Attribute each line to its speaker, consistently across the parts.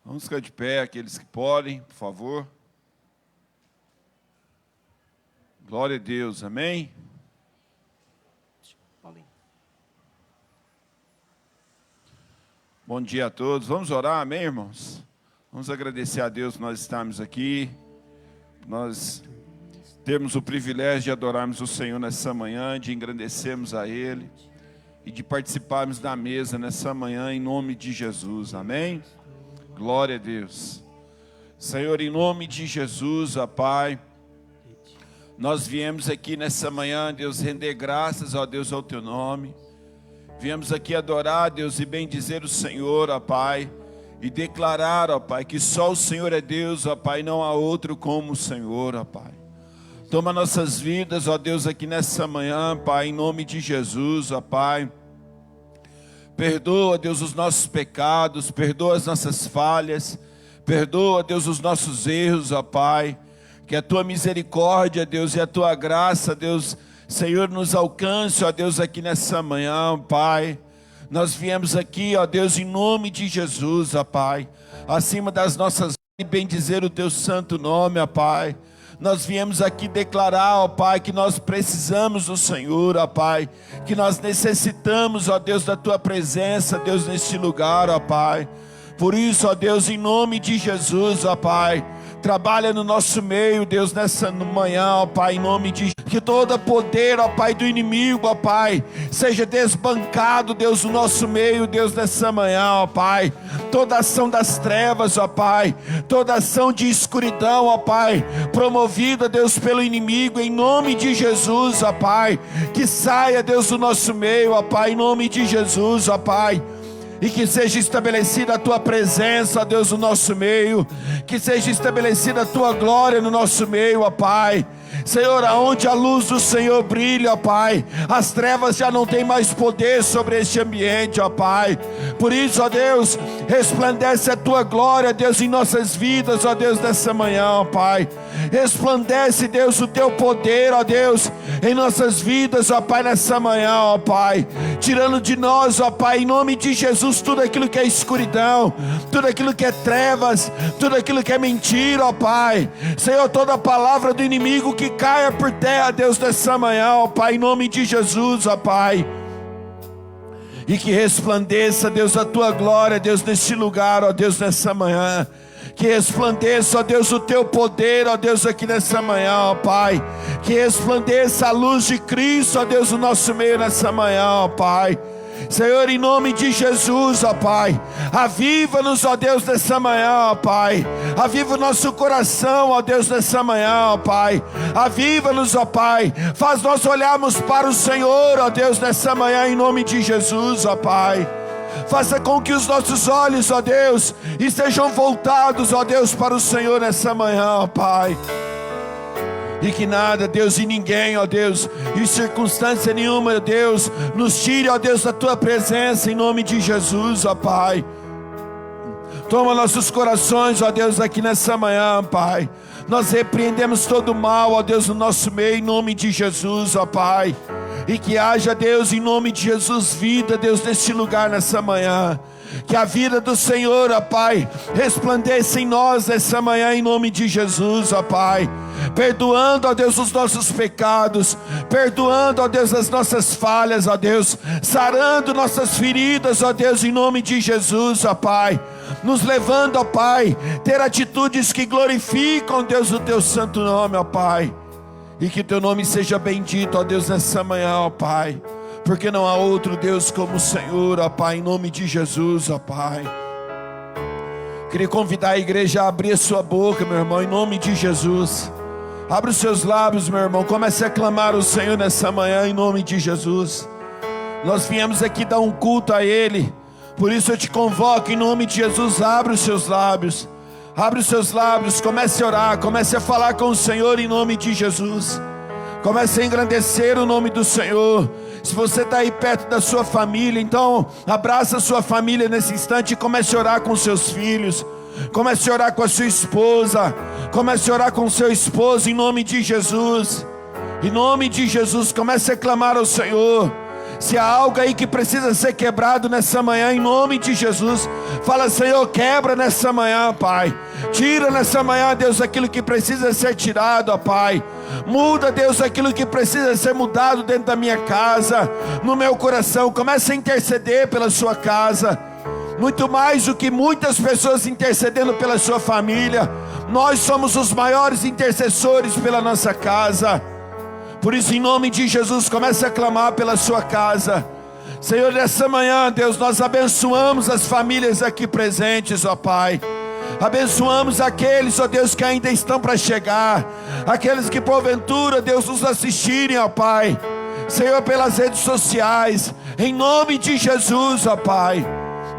Speaker 1: Vamos ficar de pé, aqueles que podem, por favor. Glória a Deus, amém? Bom dia a todos. Vamos orar, amém, irmãos? Vamos agradecer a Deus por nós estarmos aqui. Nós temos o privilégio de adorarmos o Senhor nessa manhã, de engrandecermos a Ele e de participarmos da mesa nessa manhã em nome de Jesus, amém? Glória a Deus. Senhor, em nome de Jesus, ó Pai, nós viemos aqui nessa manhã, Deus, render graças, ó Deus, ao Teu nome. Viemos aqui adorar, Deus, e bendizer o Senhor, ó Pai, e declarar, ó Pai, que só o Senhor é Deus, ó Pai, não há outro como o Senhor, ó Pai. Toma nossas vidas, ó Deus, aqui nessa manhã, Pai, em nome de Jesus, ó Pai. Perdoa, Deus, os nossos pecados, perdoa as nossas falhas, perdoa, Deus, os nossos erros, ó Pai. Que a Tua misericórdia, Deus, e a Tua graça, Deus, Senhor, nos alcance, ó Deus, aqui nessa manhã, Pai. Nós viemos aqui, ó Deus, em nome de Jesus, ó Pai, acima das nossas e bendizer o Teu santo nome, ó Pai. Nós viemos aqui declarar, ó Pai, que nós precisamos do Senhor, ó Pai, que nós necessitamos, ó Deus, da Tua presença, Deus, neste lugar, ó Pai. Por isso, ó Deus, em nome de Jesus, ó Pai, trabalha no nosso meio, Deus, nessa manhã, ó Pai, em nome de Jesus. Que todo poder, ó Pai, do inimigo, ó Pai, seja desbancado, Deus, no nosso meio, Deus, nessa manhã, ó Pai. Toda ação das trevas, ó Pai, toda ação de escuridão, ó Pai, promovida, Deus, pelo inimigo, em nome de Jesus, ó Pai. Que saia, Deus, do nosso meio, ó Pai, em nome de Jesus, ó Pai. E que seja estabelecida a Tua presença, ó Deus, no nosso meio. Que seja estabelecida a Tua glória no nosso meio, ó Pai. Senhor, aonde a luz do Senhor brilha, ó Pai, as trevas já não têm mais poder sobre este ambiente, ó Pai. Por isso, ó Deus, resplandece a Tua glória, Deus, em nossas vidas, ó Deus, nessa manhã, ó Pai. Resplandece, Deus, o Teu poder, ó Deus, em nossas vidas, ó Pai, nessa manhã, ó Pai. Tirando de nós, ó Pai, em nome de Jesus, tudo aquilo que é escuridão, tudo aquilo que é trevas, tudo aquilo que é mentira, ó Pai. Senhor, toda palavra do inimigo que caia por terra, Deus, nessa manhã, ó Pai, em nome de Jesus, ó Pai. E que resplandeça, Deus, a Tua glória, Deus, nesse lugar, ó Deus, nessa manhã. Que resplandeça, ó Deus, o Teu poder, ó Deus, aqui nessa manhã, ó Pai. Que resplandeça a luz de Cristo, ó Deus, no nosso meio nessa manhã, ó Pai. Senhor, em nome de Jesus, ó Pai, aviva-nos, ó Deus, nessa manhã, ó Pai. Aviva o nosso coração, ó Deus, nessa manhã, ó Pai. Aviva-nos, ó Pai. Faz nós olharmos para o Senhor, ó Deus, nessa manhã, em nome de Jesus, ó Pai. Faça com que os nossos olhos, ó Deus, estejam voltados, ó Deus, para o Senhor nessa manhã, ó Pai. E que nada, Deus, e ninguém, ó Deus, em circunstância nenhuma, ó Deus, nos tire, ó Deus, da Tua presença, em nome de Jesus, ó Pai. Toma nossos corações, ó Deus, aqui nessa manhã, Pai. Nós repreendemos todo o mal, ó Deus, no nosso meio, em nome de Jesus, ó Pai. E que haja, Deus, em nome de Jesus, vida, Deus, neste lugar, nessa manhã. Que a vida do Senhor, ó Pai, resplandeça em nós nessa manhã, em nome de Jesus, ó Pai. Perdoando, ó Deus, os nossos pecados, perdoando, ó Deus, as nossas falhas, ó Deus, sarando nossas feridas, ó Deus, em nome de Jesus, ó Pai. Nos levando, ó Pai, ter atitudes que glorificam, Deus, o Teu santo nome, ó Pai. E que Teu nome seja bendito, ó Deus, nessa manhã, ó Pai. Porque não há outro Deus como o Senhor, ó Pai, em nome de Jesus, ó Pai. Queria convidar a igreja a abrir a sua boca, meu irmão, em nome de Jesus. Abra os seus lábios, meu irmão, comece a clamar o Senhor nessa manhã, em nome de Jesus. Nós viemos aqui dar um culto a Ele. Por isso eu te convoco, em nome de Jesus, abra os seus lábios. Abre os seus lábios, comece a orar, comece a falar com o Senhor em nome de Jesus. Comece a engrandecer o nome do Senhor. Se você está aí perto da sua família, então abraça a sua família nesse instante e comece a orar com seus filhos. Comece a orar com a sua esposa. Comece a orar com o seu esposo em nome de Jesus. Em nome de Jesus, comece a clamar ao Senhor. Se há algo aí que precisa ser quebrado nessa manhã, em nome de Jesus, fala: Senhor, quebra nessa manhã, Pai. Tira nessa manhã, Deus, aquilo que precisa ser tirado, ó Pai. Muda, Deus, aquilo que precisa ser mudado dentro da minha casa, no meu coração. Comece a interceder pela sua casa, muito mais do que muitas pessoas intercedendo pela sua família. Nós somos os maiores intercessores pela nossa casa. Por isso, em nome de Jesus, comece a clamar pela sua casa. Senhor, nessa manhã, Deus, nós abençoamos as famílias aqui presentes, ó Pai. Abençoamos aqueles, ó Deus, que ainda estão para chegar, aqueles que porventura, Deus, nos assistirem, ó Pai. Senhor, pelas redes sociais, em nome de Jesus, ó Pai.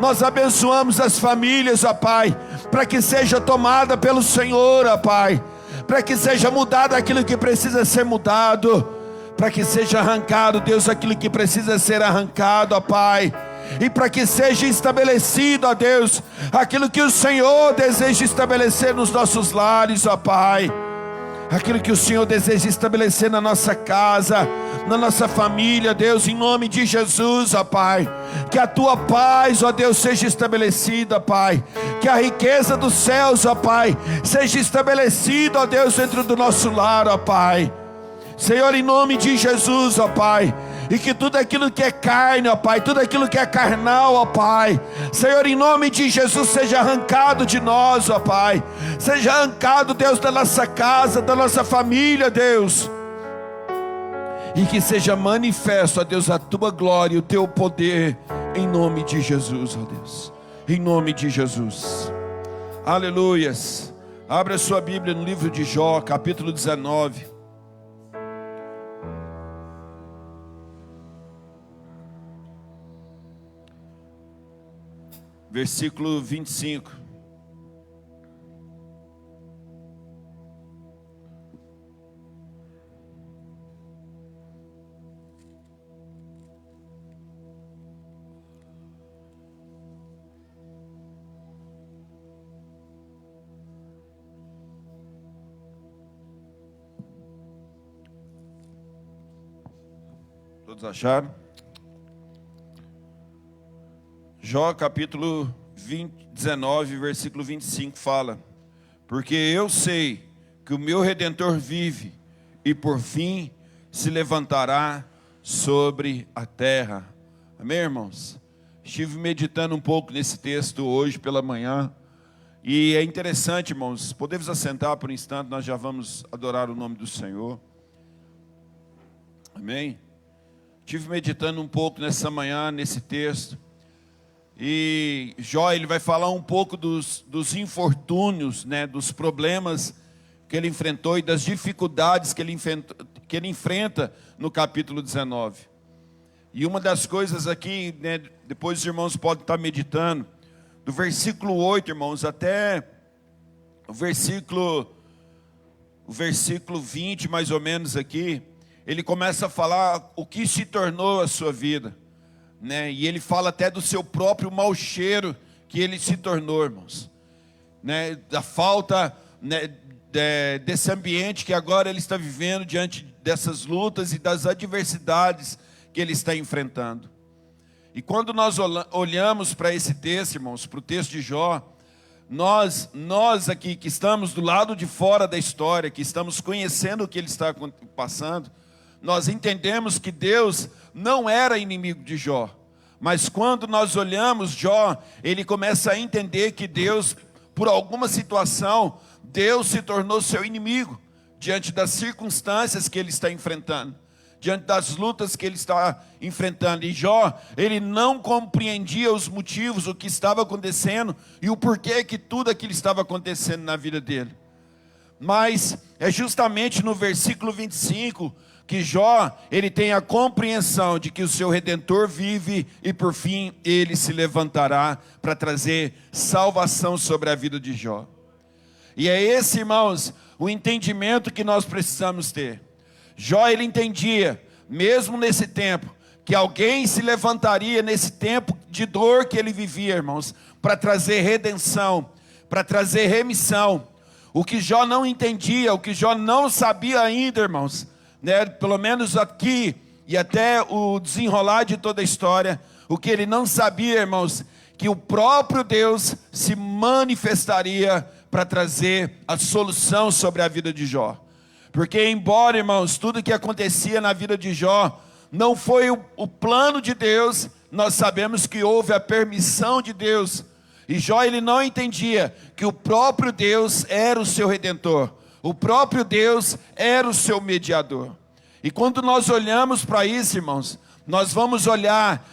Speaker 1: Nós abençoamos as famílias, ó Pai, para que seja tomada pelo Senhor, ó Pai. Para que seja mudado aquilo que precisa ser mudado, para que seja arrancado, Deus, aquilo que precisa ser arrancado, ó Pai, e para que seja estabelecido, ó Deus, aquilo que o Senhor deseja estabelecer nos nossos lares, ó Pai, aquilo que o Senhor deseja estabelecer na nossa casa, na nossa família, Deus, em nome de Jesus, ó Pai. Que a Tua paz, ó Deus, seja estabelecida, Pai. Que a riqueza dos céus, ó Pai, seja estabelecida, ó Deus, dentro do nosso lar, ó Pai. Senhor, em nome de Jesus, ó Pai. E que tudo aquilo que é carne, ó Pai, tudo aquilo que é carnal, ó Pai, Senhor, em nome de Jesus, seja arrancado de nós, ó Pai. Seja arrancado, Deus, da nossa casa, da nossa família, Deus. E que seja manifesto, ó Deus, a Tua glória e o Teu poder, em nome de Jesus, ó Deus. Em nome de Jesus. Aleluias. Abra a sua Bíblia no livro de Jó, capítulo 19. Versículo 25. Todos acharam? Jó capítulo 19, versículo 25 fala: porque eu sei que o meu Redentor vive, e por fim se levantará sobre a terra. Amém, irmãos? Estive meditando um pouco nesse texto hoje pela manhã, e é interessante, irmãos. Podemos assentar por um instante, nós já vamos adorar o nome do Senhor. Amém? Estive meditando um pouco nessa manhã, nesse texto. E Jó, ele vai falar um pouco dos infortúnios, né, dos problemas que ele enfrentou e das dificuldades que ele enfrenta no capítulo 19. E uma das coisas aqui, né, depois os irmãos podem estar meditando, do versículo 8, irmãos, até o versículo 20 mais ou menos aqui, ele começa a falar o que se tornou a sua vida. Né? E ele fala até do seu próprio mau cheiro que ele se tornou, irmãos, né? Da falta, né, desse ambiente que agora ele está vivendo diante dessas lutas e das adversidades que ele está enfrentando. E quando nós olhamos para esse texto, irmãos, para o texto de Jó, nós aqui que estamos do lado de fora da história, que estamos conhecendo o que ele está passando, nós entendemos que Deus não era inimigo de Jó. Mas quando nós olhamos Jó, ele começa a entender que Deus, por alguma situação, Deus se tornou seu inimigo, diante das circunstâncias que ele está enfrentando, diante das lutas que ele está enfrentando. E Jó, ele não compreendia os motivos, o que estava acontecendo e o porquê que tudo aquilo estava acontecendo na vida dele. Mas é justamente no versículo 25 que Jó, ele tem a compreensão de que o seu Redentor vive e por fim ele se levantará para trazer salvação sobre a vida de Jó. E é esse, irmãos, o entendimento que nós precisamos ter. Jó, ele entendia, mesmo nesse tempo, que alguém se levantaria nesse tempo de dor que ele vivia, irmãos, para trazer redenção, para trazer remissão. O que Jó não entendia, o que Jó não sabia ainda, irmãos, né, pelo menos aqui e até o desenrolar de toda a história, o que ele não sabia, irmãos, que o próprio Deus se manifestaria para trazer a solução sobre a vida de Jó. Porque embora, irmãos, tudo que acontecia na vida de Jó não foi o plano de Deus, nós sabemos que houve a permissão de Deus. E Jó, ele não entendia que o próprio Deus era o seu redentor. O próprio Deus era o seu mediador. E quando nós olhamos para isso, irmãos, nós vamos olhar,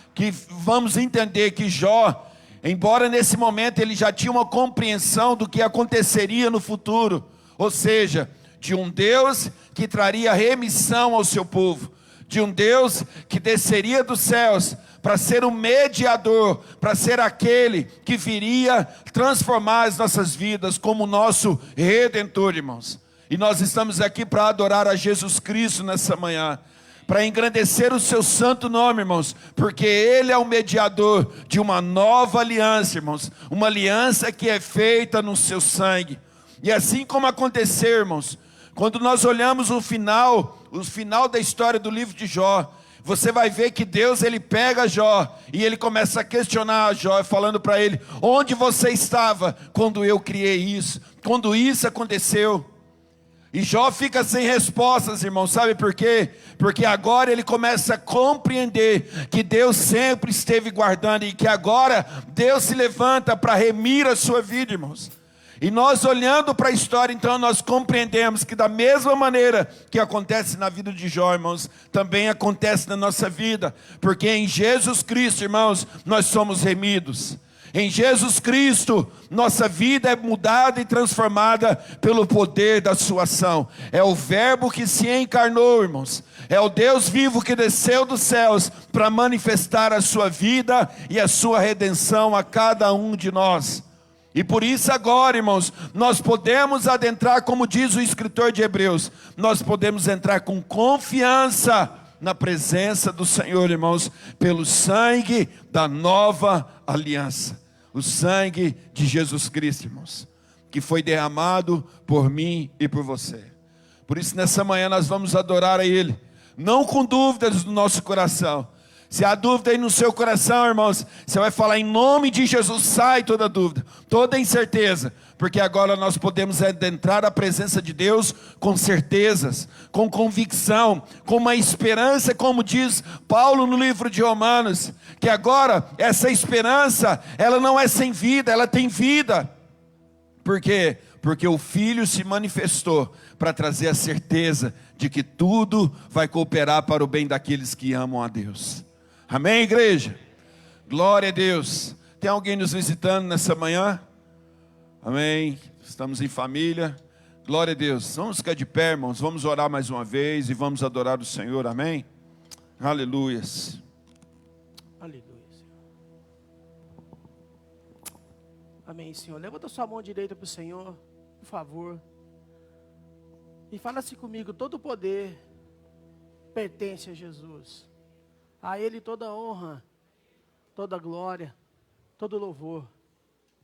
Speaker 1: vamos entender que Jó, embora nesse momento ele já tinha uma compreensão do que aconteceria no futuro, ou seja, de um Deus que traria remissão ao seu povo, de um Deus que desceria dos céus para ser um mediador, para ser aquele que viria transformar as nossas vidas como nosso redentor, irmãos. E nós estamos aqui para adorar a Jesus Cristo nessa manhã, para engrandecer o seu santo nome, irmãos, porque Ele é o mediador de uma nova aliança, irmãos, uma aliança que é feita no seu sangue. E assim como aconteceu, irmãos, quando nós olhamos o final da história do livro de Jó, você vai ver que Deus, ele pega Jó e ele começa a questionar Jó, falando para ele: onde você estava quando eu criei isso? Quando isso aconteceu? E Jó fica sem respostas, irmão, sabe por quê? Porque agora ele começa a compreender que Deus sempre esteve guardando e que agora Deus se levanta para remir a sua vida, irmãos. E nós olhando para a história, então nós compreendemos que da mesma maneira que acontece na vida de Jó, irmãos, também acontece na nossa vida, porque em Jesus Cristo, irmãos, nós somos remidos. Em Jesus Cristo, nossa vida é mudada e transformada pelo poder da sua ação. É o verbo que se encarnou, irmãos. É o Deus vivo que desceu dos céus para manifestar a sua vida e a sua redenção a cada um de nós. E por isso agora, irmãos, nós podemos adentrar, como diz o escritor de Hebreus, nós podemos entrar com confiança na presença do Senhor, irmãos, pelo sangue da nova aliança, o sangue de Jesus Cristo, irmãos, que foi derramado por mim e por você. Por isso nessa manhã nós vamos adorar a Ele, não com dúvidas no nosso coração. Se há dúvida aí no seu coração, irmãos, você vai falar em nome de Jesus, sai toda dúvida, toda incerteza, porque agora nós podemos adentrar a presença de Deus com certezas, com convicção, com uma esperança, como diz Paulo no livro de Romanos, que agora essa esperança, ela não é sem vida, ela tem vida. Por quê? Porque o Filho se manifestou para trazer a certeza de que tudo vai cooperar para o bem daqueles que amam a Deus. Amém, igreja? Glória a Deus. Tem alguém nos visitando nessa manhã? Amém. Estamos em família. Glória a Deus. Vamos ficar de pé, irmãos. Vamos orar mais uma vez e vamos adorar o Senhor. Amém? Aleluias.
Speaker 2: Aleluia, Senhor. Amém, Senhor. Levanta sua mão direita para o Senhor, por favor. E fala assim comigo: todo o poder pertence a Jesus. A Ele toda honra, toda glória, todo louvor,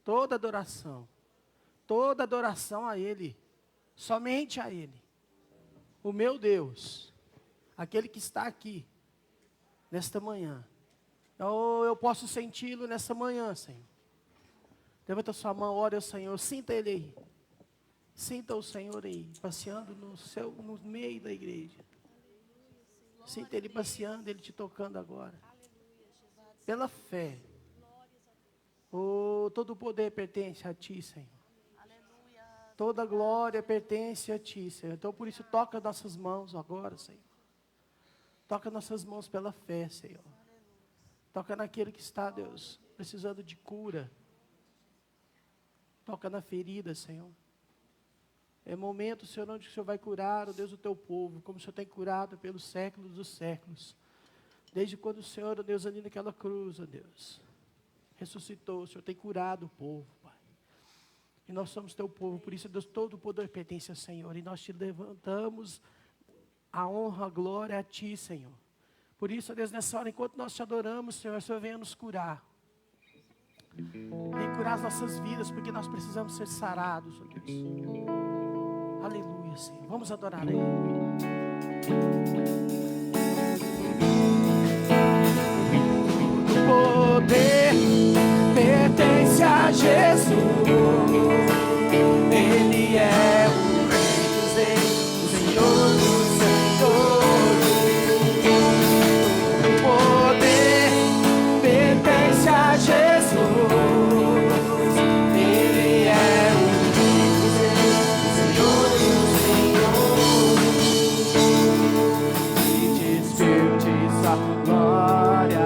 Speaker 2: toda adoração a Ele, somente a Ele. O meu Deus, aquele que está aqui, nesta manhã. Eu posso senti-lo nessa manhã, Senhor. Levanta sua mão, ore ao Senhor, sinta Ele aí. Sinta o Senhor aí, passeando no meio da igreja. Sinta Ele passeando, Ele te tocando agora. Pela fé. Oh, todo o poder pertence a Ti, Senhor. Toda glória pertence a Ti, Senhor. Então por isso toca nossas mãos agora, Senhor. Toca nossas mãos pela fé, Senhor. Toca naquele que está, Deus, precisando de cura. Toca na ferida, Senhor. É momento, Senhor, onde o Senhor vai curar, ó Deus, o Teu povo, como o Senhor tem curado pelos séculos dos séculos. Desde quando o Senhor, ó Deus, ali naquela cruz, ó Deus, ressuscitou, o Senhor tem curado o povo, Pai. E nós somos Teu povo, por isso, Deus, todo o poder pertence ao Senhor. E nós te levantamos a honra, a glória a Ti, Senhor. Por isso, ó Deus, nessa hora, enquanto nós te adoramos, Senhor, o Senhor venha nos curar. Vem curar as nossas vidas, porque nós precisamos ser sarados, ó Deus. Aleluia, Senhor. Vamos adorar a Ele. Poder pertence a Jesus. Ele é o Rei dos Reis, o Senhor dos Senhores. O poder pertence a Jesus. Ele é o Rei dos Reis, o Senhor dos Senhores. E desperte sua glória.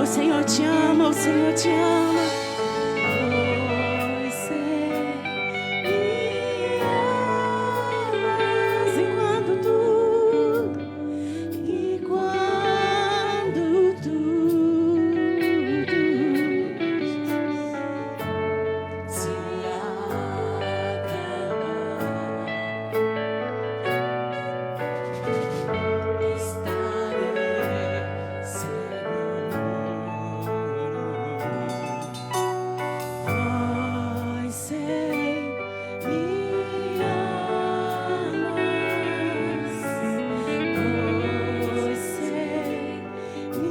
Speaker 3: Senhor te ama, o Senhor te ama. Pois sei, me amas enquanto tudo se acabar, estarei seguro. Pois sei, me amas. Pois sei, me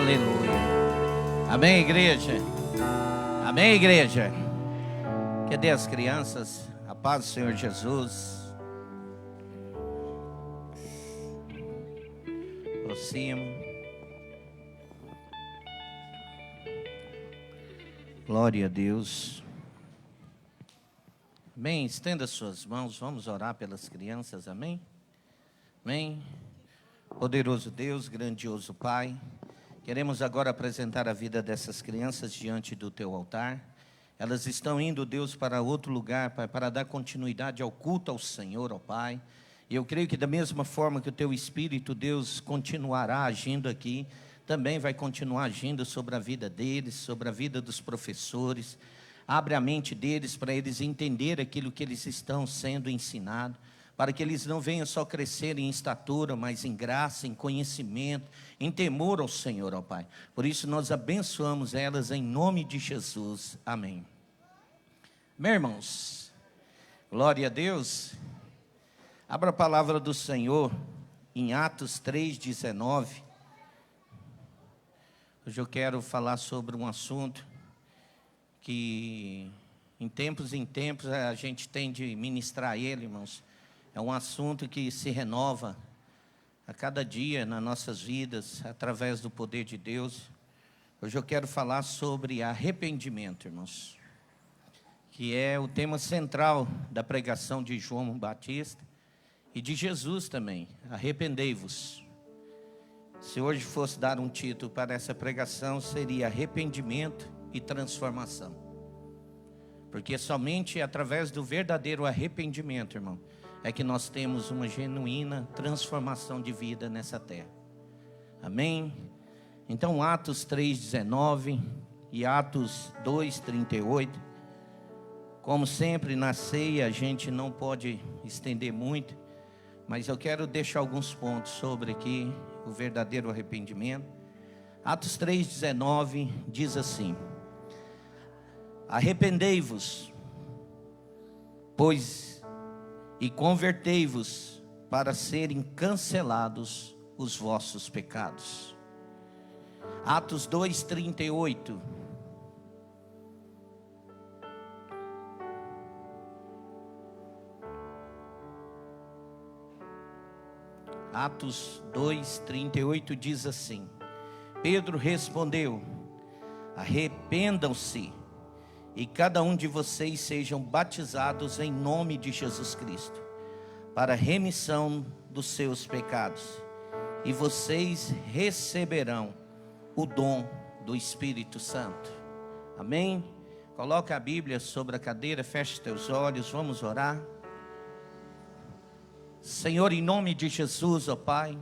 Speaker 4: Aleluia. Amém, igreja? Amém, igreja? Cadê as crianças? A paz do Senhor Jesus. Aproximo. Glória a Deus. Amém. Estenda suas mãos. Vamos orar pelas crianças. Amém. Amém. Poderoso Deus, grandioso Pai, queremos agora apresentar a vida dessas crianças diante do Teu altar. Elas estão indo, Deus, para outro lugar, Pai, para dar continuidade ao culto ao Senhor, ó Pai. E eu creio que da mesma forma que o Teu Espírito, Deus, continuará agindo aqui, também vai continuar agindo sobre a vida deles, sobre a vida dos professores. Abre a mente deles para eles entenderem aquilo que eles estão sendo ensinados, para que eles não venham só crescer em estatura, mas em graça, em conhecimento, em temor ao Senhor, ó Pai. Por isso nós abençoamos elas em nome de Jesus. Amém. Meus irmãos, glória a Deus. Abra a palavra do Senhor em Atos 3:19. Hoje eu quero falar sobre um assunto que em tempos a gente tem de ministrar ele, irmãos. É um assunto que se renova a cada dia nas nossas vidas, através do poder de Deus. Hoje eu quero falar sobre arrependimento, irmãos, que é o tema central da pregação de João Batista e de Jesus também. Arrependei-vos. Se hoje fosse dar um título para essa pregação, seria arrependimento e transformação. Porque somente através do verdadeiro arrependimento, irmão, é que nós temos uma genuína transformação de vida nessa terra. Amém? Então, Atos 3:19 e Atos 2:38. Como sempre, na ceia a gente não pode estender muito, mas eu quero deixar alguns pontos sobre aqui o verdadeiro arrependimento. Atos 3:19 diz assim: arrependei-vos, pois e convertei-vos para serem cancelados os vossos pecados. Atos 2:38. Atos 2:38 diz assim: Pedro respondeu: arrependam-se e cada um de vocês sejam batizados em nome de Jesus Cristo, para a remissão dos seus pecados, e vocês receberão o dom do Espírito Santo. Amém? Coloca a Bíblia sobre a cadeira, feche teus olhos, vamos orar. Senhor, em nome de Jesus, ó Pai,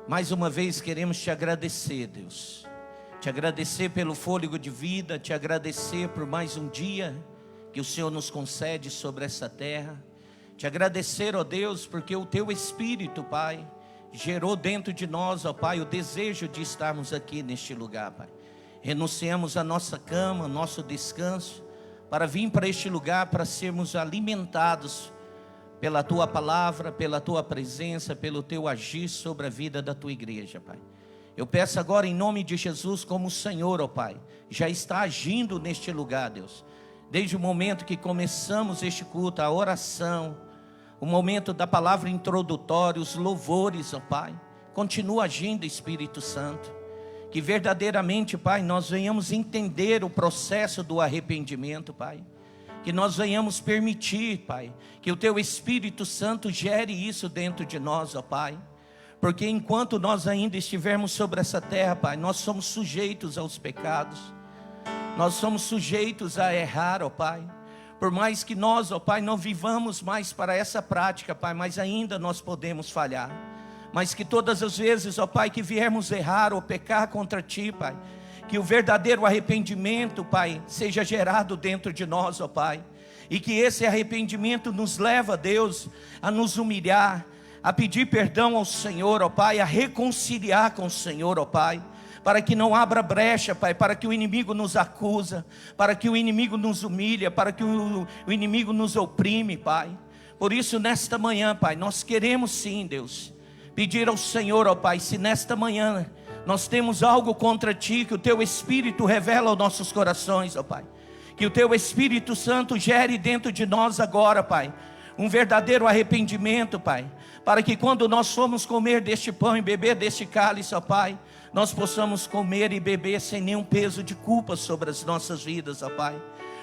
Speaker 4: mais uma vez queremos te agradecer, Deus. Te agradecer pelo fôlego de vida, te agradecer por mais um dia que o Senhor nos concede sobre essa terra. Te agradecer, ó Deus, porque o Teu Espírito, Pai, gerou dentro de nós, ó Pai, o desejo de estarmos aqui neste lugar, Pai. Renunciamos a nossa cama, nosso descanso, para vir para este lugar, para sermos alimentados pela Tua palavra, pela Tua presença, pelo Teu agir sobre a vida da Tua igreja, Pai. Eu peço agora em nome de Jesus, como o Senhor, ó Pai, já está agindo neste lugar, Deus. Desde o momento que começamos este culto, a oração, o momento da palavra introdutória, os louvores, ó Pai. Continua agindo, Espírito Santo. Que verdadeiramente, Pai, nós venhamos entender o processo do arrependimento, Pai. Que nós venhamos permitir, Pai, que o Teu Espírito Santo gere isso dentro de nós, ó Pai. Porque enquanto nós ainda estivermos sobre essa terra, Pai, nós somos sujeitos aos pecados. Nós somos sujeitos a errar, ó Pai. Por mais que nós, ó Pai, não vivamos mais para essa prática, Pai, mas ainda nós podemos falhar. Mas que todas as vezes, ó Pai, que viermos errar ou pecar contra Ti, Pai, que o verdadeiro arrependimento, Pai, seja gerado dentro de nós, ó Pai. E que esse arrependimento nos leva, Deus, a nos humilhar, a pedir perdão ao Senhor, ó Pai, a reconciliar com o Senhor, ó Pai, para que não abra brecha, Pai, para que o inimigo nos acusa, para que o inimigo nos humilha, para que o inimigo nos oprime, Pai. Por isso, nesta manhã, Pai, nós queremos sim, Deus, pedir ao Senhor, ó Pai, se nesta manhã nós temos algo contra Ti, que o Teu Espírito revela aos nossos corações, ó Pai. Que o Teu Espírito Santo gere dentro de nós agora, Pai, um verdadeiro arrependimento, Pai. Para que quando nós formos comer deste pão e beber deste cálice, ó Pai, nós possamos comer e beber sem nenhum peso de culpa sobre as nossas vidas, ó Pai.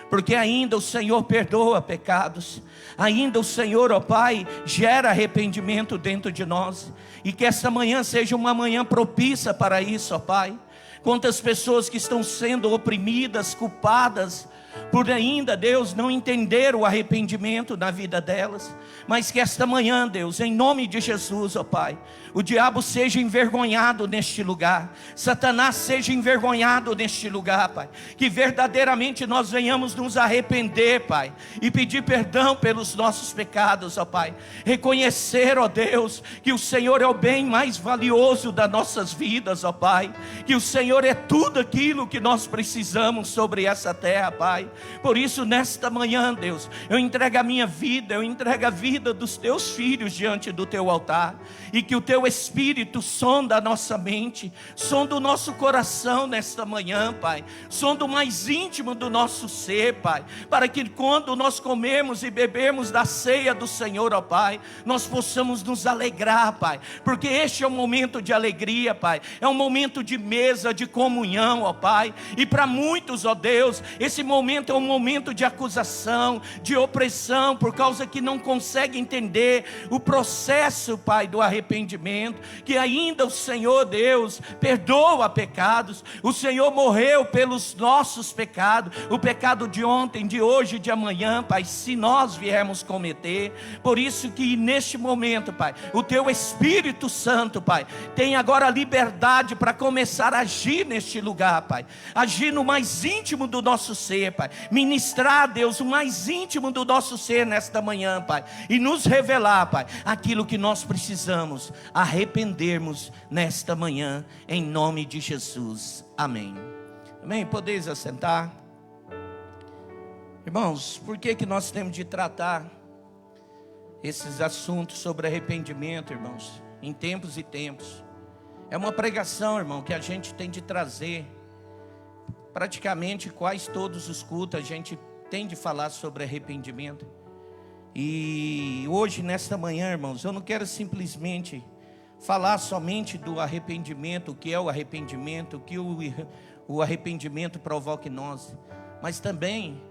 Speaker 4: Porque ainda o Senhor perdoa pecados, ainda o Senhor, ó Pai, gera arrependimento dentro de nós, e que esta manhã seja uma manhã propícia para isso, ó Pai. Quantas pessoas que estão sendo oprimidas, culpadas, por ainda, Deus, não entender o arrependimento na vida delas, mas que esta manhã, Deus, em nome de Jesus, ó Pai, o diabo seja envergonhado neste lugar, Satanás seja envergonhado neste lugar, Pai, que verdadeiramente nós venhamos nos arrepender, Pai, e pedir perdão pelos nossos pecados, ó Pai, reconhecer, ó Deus, que o Senhor é o bem mais valioso das nossas vidas, ó Pai, que o Senhor é tudo aquilo que nós precisamos sobre essa terra, Pai. Por isso nesta manhã, Deus, eu entrego a minha vida, eu entrego a vida dos teus filhos diante do teu altar, e que o teu Espírito sonda a nossa mente, sonda o nosso coração nesta manhã, Pai, sonda o mais íntimo do nosso ser, Pai, para que quando nós comermos e bebermos da ceia do Senhor, ó Pai, nós possamos nos alegrar, Pai, porque este é um momento de alegria, Pai, é um momento de mesa, de comunhão, ó Pai, e para muitos, ó Deus, esse momento é um momento de acusação, de opressão, por causa que não consegue entender o processo, Pai, do arrependimento, que ainda o Senhor Deus perdoa pecados, o Senhor morreu pelos nossos pecados, o pecado de ontem, de hoje, de amanhã, Pai, se nós viermos cometer. Por isso que neste momento, Pai, o teu Espírito Santo, Pai, tem agora liberdade para começar a agir neste lugar, Pai, agir no mais íntimo do nosso ser, Pai, ministrar, Deus, o mais íntimo do nosso ser nesta manhã, Pai, e nos revelar, Pai, aquilo que nós precisamos arrependermos nesta manhã, em nome de Jesus, amém. Amém, podeis assentar. Irmãos, por que nós temos de tratar esses assuntos sobre arrependimento, irmãos, em tempos e tempos? É uma pregação, irmão, que a gente tem de trazer. Praticamente quase todos os cultos a gente tem de falar sobre arrependimento. E hoje, nesta manhã, irmãos, eu não quero simplesmente falar somente do arrependimento, o que é o arrependimento, o que o arrependimento provoca em nós, mas também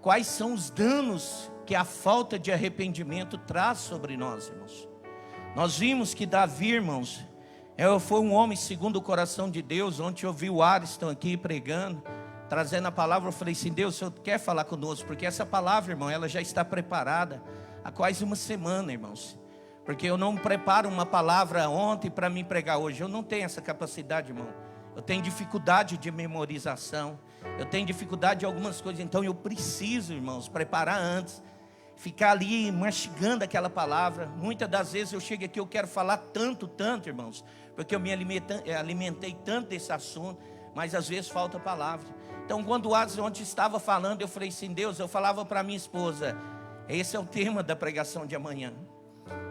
Speaker 4: quais são os danos que a falta de arrependimento traz sobre nós, irmãos. Nós vimos que Davi, irmãos, foi um homem segundo o coração de Deus. Ontem eu vi o Ariston aqui pregando, trazendo a palavra. Eu falei assim: Deus, o Senhor quer falar conosco, porque essa palavra, irmão, ela já está preparada há quase uma semana, irmãos. Porque eu não preparo uma palavra ontem para me pregar hoje. Eu não tenho essa capacidade, irmão. Eu tenho dificuldade de memorização, eu tenho dificuldade de algumas coisas. Então eu preciso, irmãos, preparar antes, ficar ali mastigando aquela palavra. Muitas das vezes eu chego aqui, eu quero falar tanto, irmãos, porque eu me alimentei tanto desse assunto, mas às vezes falta palavra. Então quando o Adson ontem estava falando, eu falei assim: Deus, eu falava para minha esposa, esse é o tema da pregação de amanhã,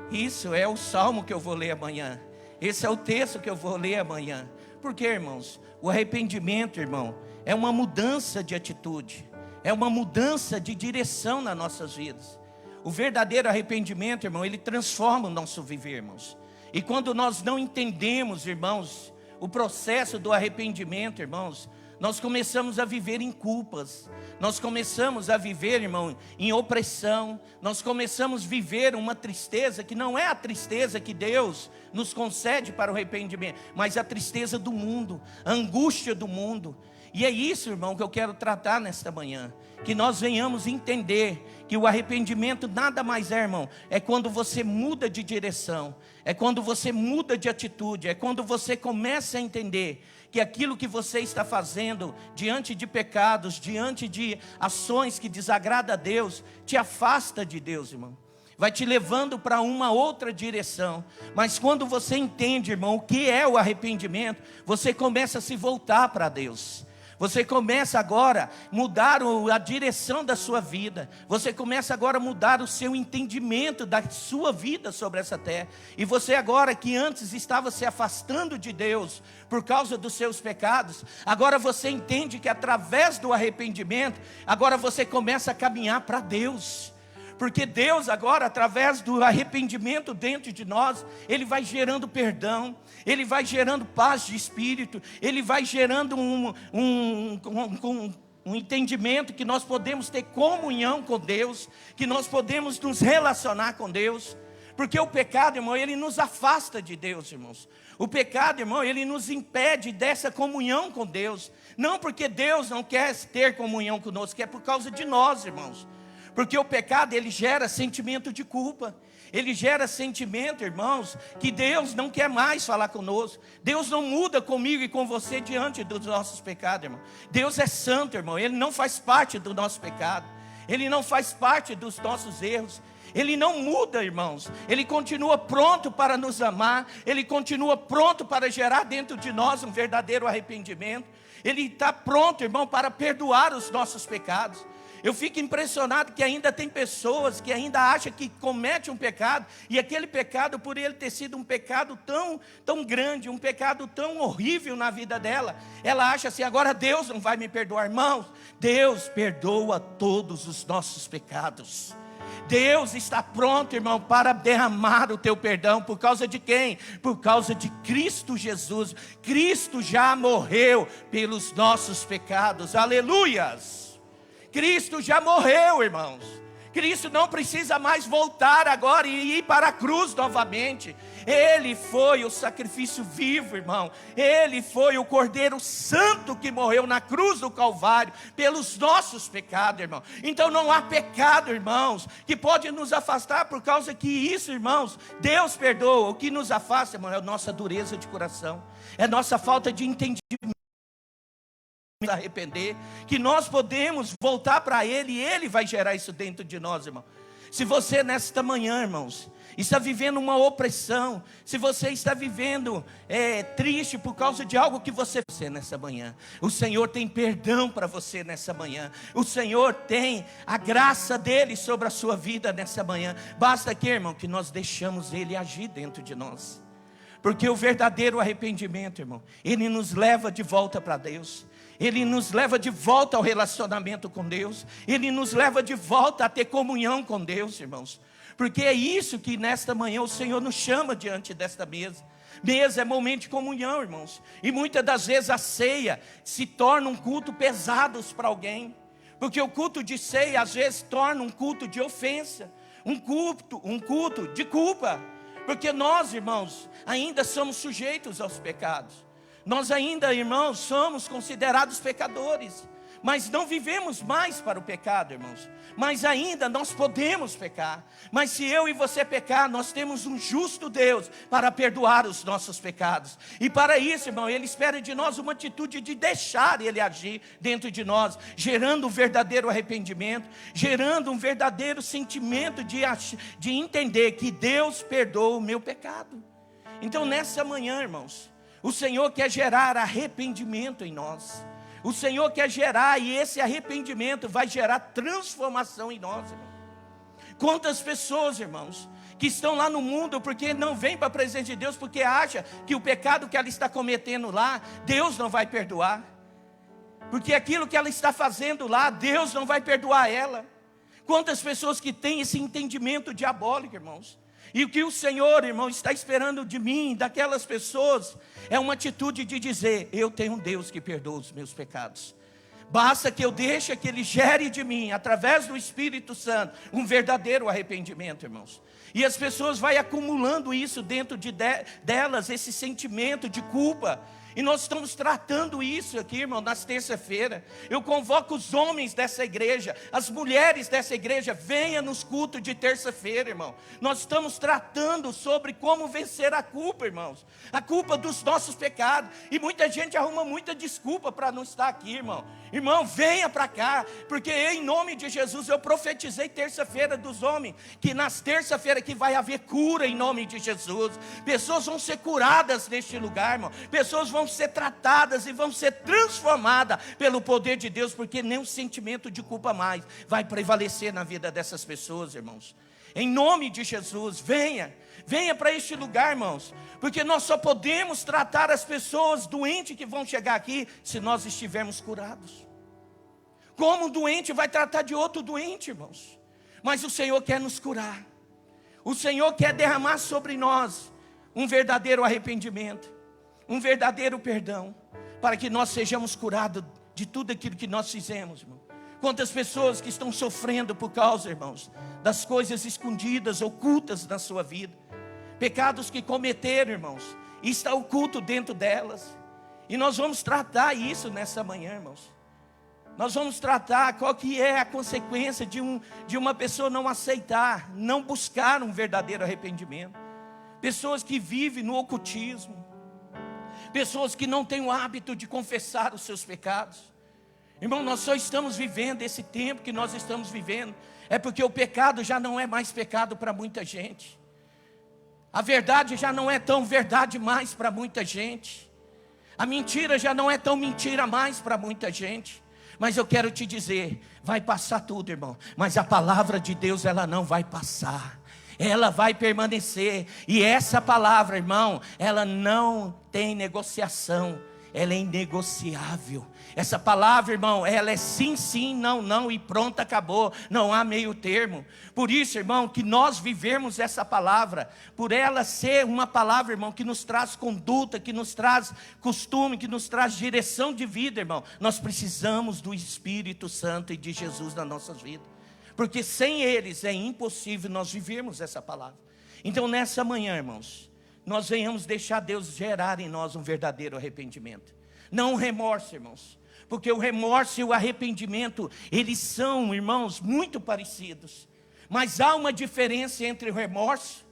Speaker 4: isso é o salmo que eu vou ler amanhã, esse é o texto que eu vou ler amanhã. Porque, irmãos, o arrependimento, irmão, é uma mudança de atitude, é uma mudança de direção nas nossas vidas. O verdadeiro arrependimento, irmão, ele transforma o nosso viver, irmãos. E quando nós não entendemos, irmãos, o processo do arrependimento, irmãos, nós começamos a viver em culpas, nós começamos a viver, irmão, em opressão, nós começamos a viver uma tristeza que não é a tristeza que Deus nos concede para o arrependimento, mas a tristeza do mundo, a angústia do mundo. E é isso, irmão, que eu quero tratar nesta manhã, que nós venhamos entender que o arrependimento nada mais é, irmão, é quando você muda de direção, é quando você muda de atitude, é quando você começa a entender que aquilo que você está fazendo diante de pecados, diante de ações que desagradam a Deus, te afasta de Deus, irmão. Vai te levando para uma outra direção. Mas quando você entende, irmão, o que é o arrependimento, você começa a se voltar para Deus. Você começa agora a mudar a direção da sua vida. Você começa agora a mudar o seu entendimento da sua vida sobre essa terra. E você agora que antes estava se afastando de Deus por causa dos seus pecados, agora você entende que através do arrependimento, agora você começa a caminhar para Deus. Porque Deus agora, através do arrependimento dentro de nós, Ele vai gerando perdão, Ele vai gerando paz de espírito, Ele vai gerando um entendimento que nós podemos ter comunhão com Deus, que nós podemos nos relacionar com Deus. Porque o pecado, irmão, ele nos afasta de Deus, irmãos. O pecado, irmão, ele nos impede dessa comunhão com Deus. Não porque Deus não quer ter comunhão conosco, é por causa de nós, irmãos. Porque o pecado, ele gera sentimento de culpa. Ele gera sentimento, irmãos, que Deus não quer mais falar conosco. Deus não muda comigo e com você diante dos nossos pecados, irmão. Deus é santo, irmão. Ele não faz parte do nosso pecado. Ele não faz parte dos nossos erros. Ele não muda, irmãos. Ele continua pronto para nos amar. Ele continua pronto para gerar dentro de nós um verdadeiro arrependimento. Ele está pronto, irmão, para perdoar os nossos pecados. Eu fico impressionado que ainda tem pessoas que ainda acham que comete um pecado, e aquele pecado, por ele ter sido um pecado tão grande, um pecado tão horrível na vida dela, ela acha assim, agora Deus não vai me perdoar. Irmãos, Deus perdoa todos os nossos pecados. Deus está pronto, irmão, para derramar o teu perdão. Por causa de quem? Por causa de Cristo Jesus. Cristo já morreu pelos nossos pecados. Aleluias! Cristo já morreu, irmãos. Cristo não precisa mais voltar agora e ir para a cruz novamente. Ele foi o sacrifício vivo, irmão. Ele foi o Cordeiro Santo que morreu na cruz do Calvário pelos nossos pecados, irmão. Então não há pecado, irmãos, que pode nos afastar, por causa que isso, irmãos, Deus perdoa. O que nos afasta, irmão, é a nossa dureza de coração, é nossa falta de entendimento. Arrepender, que nós podemos voltar para Ele, e Ele vai gerar isso dentro de nós, irmão. Se você nesta manhã, irmãos, está vivendo uma opressão, se você está vivendo triste por causa de algo que você nessa manhã, o Senhor tem perdão para você nessa manhã. O Senhor tem a graça dele sobre a sua vida nessa manhã. Basta que, irmão, que nós deixamos Ele agir dentro de nós. Porque o verdadeiro arrependimento, irmão, ele nos leva de volta para Deus. Ele nos leva de volta ao relacionamento com Deus. Ele nos leva de volta a ter comunhão com Deus, irmãos. Porque é isso que nesta manhã o Senhor nos chama diante desta mesa. Mesa é momento de comunhão, irmãos. E muitas das vezes a ceia se torna um culto pesado para alguém. Porque o culto de ceia às vezes torna um culto de ofensa. Um culto de culpa. Porque nós, irmãos, ainda somos sujeitos aos pecados. Nós ainda, irmãos, somos considerados pecadores. Mas não vivemos mais para o pecado, irmãos. Mas ainda nós podemos pecar. Mas se eu e você pecar, nós temos um justo Deus para perdoar os nossos pecados. E para isso, irmão, Ele espera de nós uma atitude de deixar Ele agir dentro de nós, gerando um verdadeiro arrependimento, gerando um verdadeiro sentimento de entender que Deus perdoa o meu pecado. Então nessa manhã, irmãos, o Senhor quer gerar arrependimento em nós. O Senhor quer gerar, e esse arrependimento vai gerar transformação em nós, irmão. Quantas pessoas, irmãos, que estão lá no mundo porque não vêm para a presença de Deus, porque acha que o pecado que ela está cometendo lá, Deus não vai perdoar. Porque aquilo que ela está fazendo lá, Deus não vai perdoar ela. Quantas pessoas que têm esse entendimento diabólico, irmãos. E o que o Senhor, irmão, está esperando de mim, daquelas pessoas, é uma atitude de dizer, eu tenho um Deus que perdoa os meus pecados. Basta que eu deixe que Ele gere de mim, através do Espírito Santo, um verdadeiro arrependimento, irmãos. E as pessoas vão acumulando isso dentro delas, esse sentimento de culpa. E nós estamos tratando isso aqui, irmão, nas terça-feira. Eu convoco os homens dessa igreja, as mulheres dessa igreja, venha nos cultos de terça-feira, irmão. Nós estamos tratando sobre como vencer a culpa, irmãos. A culpa dos nossos pecados. E muita gente arruma muita desculpa para não estar aqui, irmão. Irmão, venha para cá, porque em nome de Jesus eu profetizei terça-feira dos homens, que nas terça-feira que vai haver cura em nome de Jesus. Pessoas vão ser curadas neste lugar, irmão. Pessoas vão ser tratadas e vão ser transformadas pelo poder de Deus, porque nem o sentimento de culpa mais vai prevalecer na vida dessas pessoas, irmãos. Em nome de Jesus, venha para este lugar, irmãos, porque nós só podemos tratar as pessoas doentes que vão chegar aqui, se nós estivermos curados. Como um doente vai tratar de outro doente, irmãos? Mas o Senhor quer nos curar, o Senhor quer derramar sobre nós um verdadeiro arrependimento, um verdadeiro perdão, para que nós sejamos curados de tudo aquilo que nós fizemos, irmão. Quantas pessoas que estão sofrendo por causa, irmãos, das coisas escondidas, ocultas na sua vida, pecados que cometeram, irmãos, e está oculto dentro delas. E nós vamos tratar isso nessa manhã, irmãos. Nós vamos tratar qual que é a consequência de uma pessoa não aceitar, não buscar um verdadeiro arrependimento. Pessoas que vivem no ocultismo, pessoas que não têm o hábito de confessar os seus pecados. Irmão, nós só estamos vivendo esse tempo que nós estamos vivendo, é porque o pecado já não é mais pecado para muita gente. A verdade já não é tão verdade mais para muita gente. A mentira já não é tão mentira mais para muita gente. Mas eu quero te dizer, vai passar tudo, irmão, mas a palavra de Deus, ela não vai passar. Ela vai permanecer. E essa palavra, irmão, ela não tem negociação. Ela é inegociável. Essa palavra, irmão, ela é sim, sim, não, não, e pronto, acabou. Não há meio termo. Por isso, irmão, que nós vivemos essa palavra, por ela ser uma palavra, irmão, que nos traz conduta, que nos traz costume, que nos traz direção de vida, irmão. Nós precisamos do Espírito Santo e de Jesus nas nossas vidas. Porque sem eles é impossível nós vivermos essa palavra. Então, nessa manhã, irmãos, nós venhamos deixar Deus gerar em nós um verdadeiro arrependimento. Não um remorso, irmãos. Porque o remorso e o arrependimento, eles são, irmãos, muito parecidos. Mas há uma diferença entre o remorso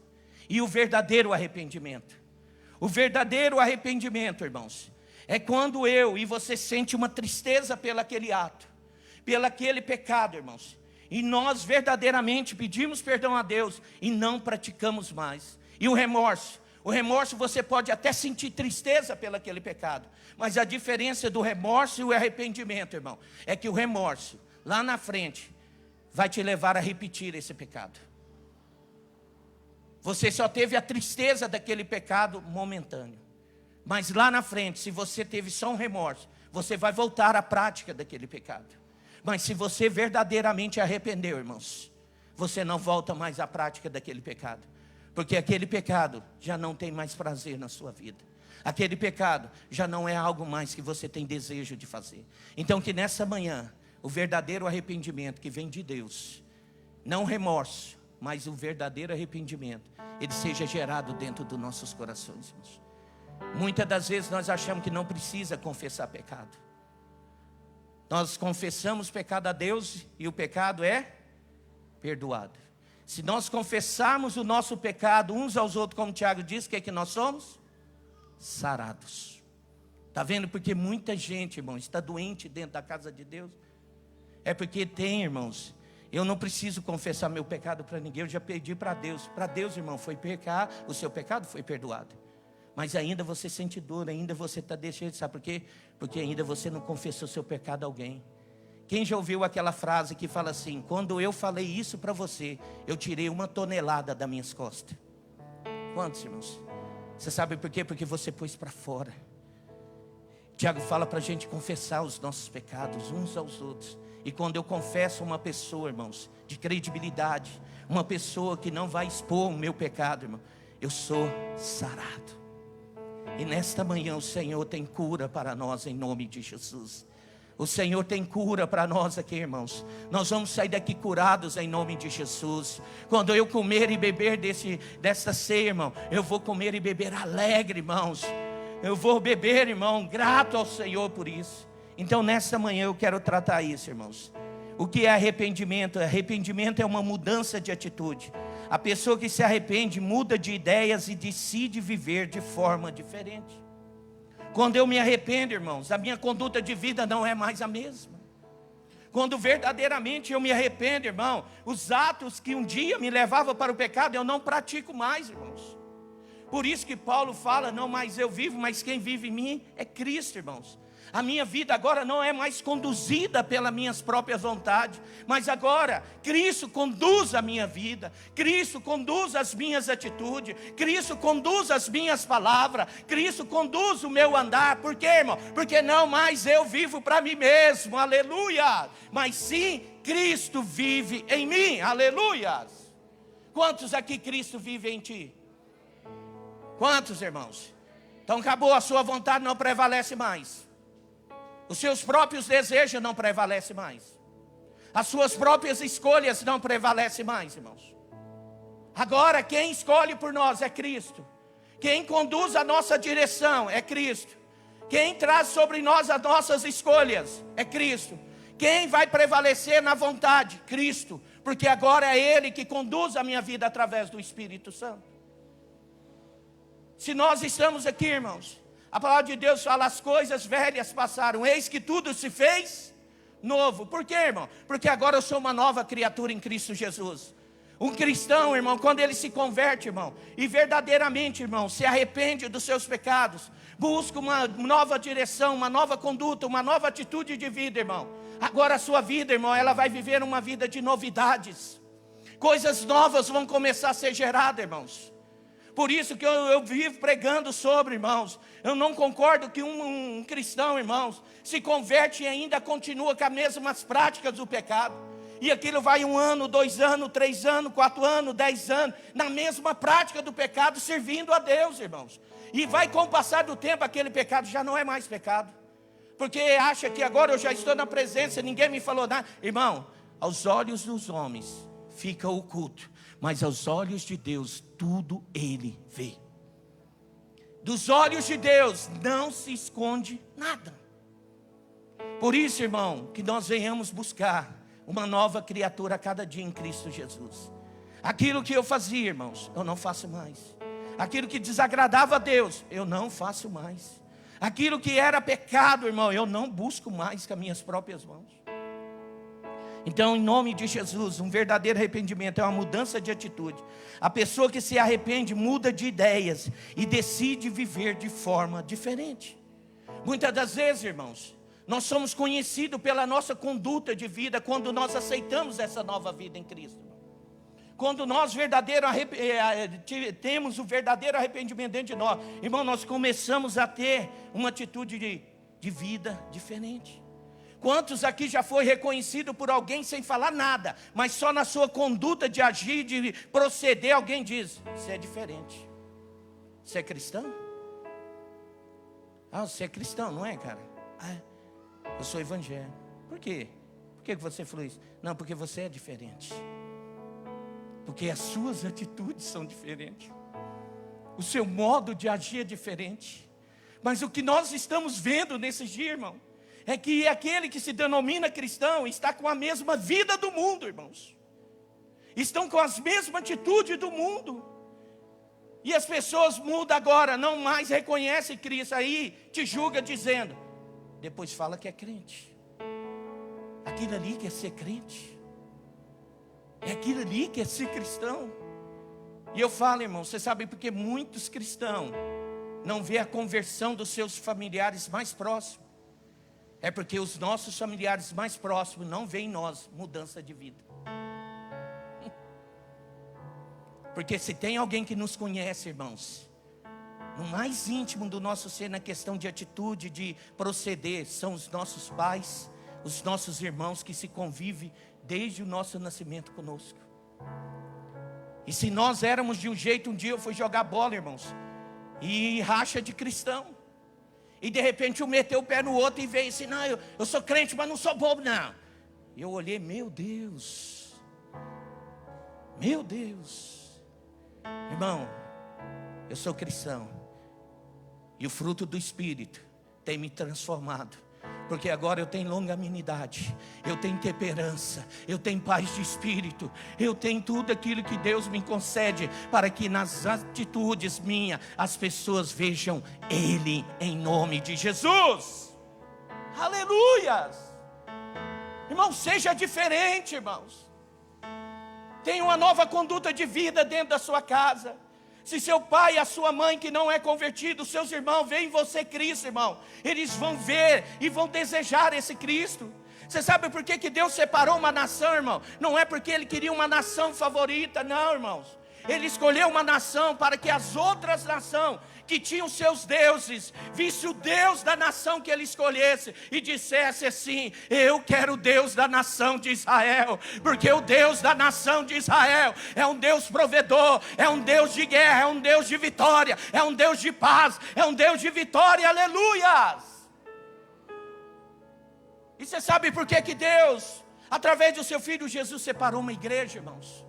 Speaker 4: e o verdadeiro arrependimento. O verdadeiro arrependimento, irmãos, é quando eu e você sente uma tristeza pelo aquele ato, pelo aquele pecado, irmãos. E nós verdadeiramente pedimos perdão a Deus e não praticamos mais. E o remorso você pode até sentir tristeza pelo aquele pecado. Mas a diferença do remorso e o arrependimento, irmão, é que o remorso, lá na frente, vai te levar a repetir esse pecado. Você só teve a tristeza daquele pecado momentâneo. Mas lá na frente, se você teve só um remorso, você vai voltar à prática daquele pecado. Mas se você verdadeiramente arrependeu, irmãos, você não volta mais à prática daquele pecado. Porque aquele pecado já não tem mais prazer na sua vida. Aquele pecado já não é algo mais que você tem desejo de fazer. Então que nessa manhã, o verdadeiro arrependimento que vem de Deus, não remorso, mas o verdadeiro arrependimento, ele seja gerado dentro dos nossos corações, irmãos. Muitas das vezes nós achamos que não precisa confessar pecado. Nós confessamos pecado a Deus e o pecado é perdoado. Se nós confessarmos o nosso pecado uns aos outros, como Tiago diz, o que é que nós somos? Sarados. Está vendo? Porque muita gente, irmão, está doente dentro da casa de Deus. É porque tem, irmãos, eu não preciso confessar meu pecado para ninguém, eu já pedi para Deus. Para Deus, irmão, foi pecar, o seu pecado foi perdoado. Mas ainda você sente dor, ainda você está deixando, sabe por quê? Porque ainda você não confessou seu pecado a alguém. Quem já ouviu aquela frase que fala assim: quando eu falei isso para você, eu tirei 1 tonelada das minhas costas? Quantos, irmãos? Você sabe por quê? Porque você pôs para fora. Tiago fala para a gente confessar os nossos pecados uns aos outros. E quando eu confesso uma pessoa, irmãos, de credibilidade, uma pessoa que não vai expor o meu pecado, irmão, eu sou sarado. E nesta manhã o Senhor tem cura para nós em nome de Jesus. O Senhor tem cura para nós aqui, irmãos. Nós vamos sair daqui curados em nome de Jesus. Quando eu comer e beber dessa ceia, irmão, eu vou comer e beber alegre, irmãos. Eu vou beber, irmão, grato ao Senhor por isso. Então nessa manhã eu quero tratar isso, irmãos. O que é arrependimento? Arrependimento é uma mudança de atitude. A pessoa que se arrepende muda de ideias e decide viver de forma diferente. Quando eu me arrependo, irmãos, a minha conduta de vida não é mais a mesma. Quando verdadeiramente eu me arrependo, irmão, os atos que um dia me levavam para o pecado, eu não pratico mais, irmãos. Por isso que Paulo fala, não mais eu vivo, mas quem vive em mim é Cristo, irmãos. A minha vida agora não é mais conduzida pelas minhas próprias vontades, mas agora Cristo conduz a minha vida, Cristo conduz as minhas atitudes, Cristo conduz as minhas palavras, Cristo conduz o meu andar. Por quê, irmão? Porque não mais eu vivo para mim mesmo, aleluia, mas sim Cristo vive em mim, aleluia. Quantos aqui Cristo vive em ti? Quantos, irmãos? Então acabou, a sua vontade não prevalece mais. Os seus próprios desejos não prevalecem mais. As suas próprias escolhas não prevalecem mais, irmãos. Agora quem escolhe por nós é Cristo. Quem conduz a nossa direção é Cristo. Quem traz sobre nós as nossas escolhas é Cristo. Quem vai prevalecer na vontade? Cristo. Porque agora é Ele que conduz a minha vida através do Espírito Santo. Se nós estamos aqui, irmãos, a palavra de Deus fala, as coisas velhas passaram, eis que tudo se fez novo. Por quê, irmão? Porque agora eu sou uma nova criatura em Cristo Jesus. Um cristão, irmão, quando ele se converte, irmão, e verdadeiramente, irmão, se arrepende dos seus pecados, busca uma nova direção, uma nova conduta, uma nova atitude de vida, irmão. Agora a sua vida, irmão, ela vai viver uma vida de novidades. Coisas novas vão começar a ser geradas, irmãos. Por isso que eu vivo pregando sobre, irmãos. Eu não concordo que um cristão, irmãos, se converte e ainda continua com as mesmas práticas do pecado. E aquilo vai 1 ano, 2 anos, 3 anos, 4 anos, 10 anos, na mesma prática do pecado, servindo a Deus, irmãos. E vai com o passar do tempo, aquele pecado já não é mais pecado. Porque acha que agora eu já estou na presença, ninguém me falou nada. Irmão, aos olhos dos homens fica oculto, mas aos olhos de Deus tudo Ele vê. Dos olhos de Deus não se esconde nada. Por isso, irmão, que nós venhamos buscar uma nova criatura a cada dia em Cristo Jesus. Aquilo que eu fazia, irmãos, eu não faço mais. Aquilo que desagradava a Deus, eu não faço mais. Aquilo que era pecado, irmão, eu não busco mais com as minhas próprias mãos. Então, em nome de Jesus, um verdadeiro arrependimento é uma mudança de atitude. A pessoa que se arrepende muda de ideias e decide viver de forma diferente. Muitas das vezes, irmãos, nós somos conhecidos pela nossa conduta de vida quando nós aceitamos essa nova vida em Cristo. Quando nós temos o verdadeiro arrependimento dentro de nós, irmão, nós começamos a ter uma atitude de vida diferente. Quantos aqui já foi reconhecido por alguém sem falar nada, mas só na sua conduta de agir, de proceder, alguém diz, você é diferente. Você é cristão? Ah, você é cristão, não é, cara? Ah, eu sou evangélico. Por quê? Por que você falou isso? Não, porque você é diferente. Porque as suas atitudes são diferentes. O seu modo de agir é diferente. Mas o que nós estamos vendo nesses dias, irmão, é que aquele que se denomina cristão está com a mesma vida do mundo, irmãos. Estão com as mesmas atitudes do mundo. E as pessoas mudam agora, não mais reconhecem Cristo. Aí te julga dizendo, depois fala que é crente. Aquilo ali que é ser crente. É aquilo ali que é ser cristão. E eu falo, irmão, você sabe porque muitos cristãos não vê a conversão dos seus familiares mais próximos. É porque os nossos familiares mais próximos não veem em nós mudança de vida. Porque se tem alguém que nos conhece, irmãos, no mais íntimo do nosso ser, na questão de atitude, de proceder, são os nossos pais, os nossos irmãos que se convivem desde o nosso nascimento conosco. E se nós éramos de um jeito, um dia eu fui jogar bola, irmãos, e racha de cristão. E de repente um meteu o pé no outro e veio assim, não, eu sou crente, mas não sou bobo, não. E eu olhei, meu Deus. Irmão, eu sou cristão. E o fruto do Espírito tem me transformado. Porque agora eu tenho longanimidade, eu tenho temperança, eu tenho paz de espírito, eu tenho tudo aquilo que Deus me concede, para que nas atitudes minhas as pessoas vejam Ele, em nome de Jesus. Aleluias! Irmão, seja diferente, irmãos. Tenha uma nova conduta de vida dentro da sua casa. Se seu pai e a sua mãe que não é convertido, seus irmãos veem em você Cristo, irmão, eles vão ver e vão desejar esse Cristo. Você sabe por que Deus separou uma nação, irmão? Não é porque Ele queria uma nação favorita, não, irmãos. Ele escolheu uma nação para que as outras nações que tinham seus deuses visse o Deus da nação que Ele escolhesse e dissesse assim: eu quero o Deus da nação de Israel, porque o Deus da nação de Israel é um Deus provedor, é um Deus de guerra, é um Deus de vitória, é um Deus de paz, é um Deus de vitória, aleluias. E você sabe por que Deus, através do seu Filho Jesus, separou uma igreja, irmãos?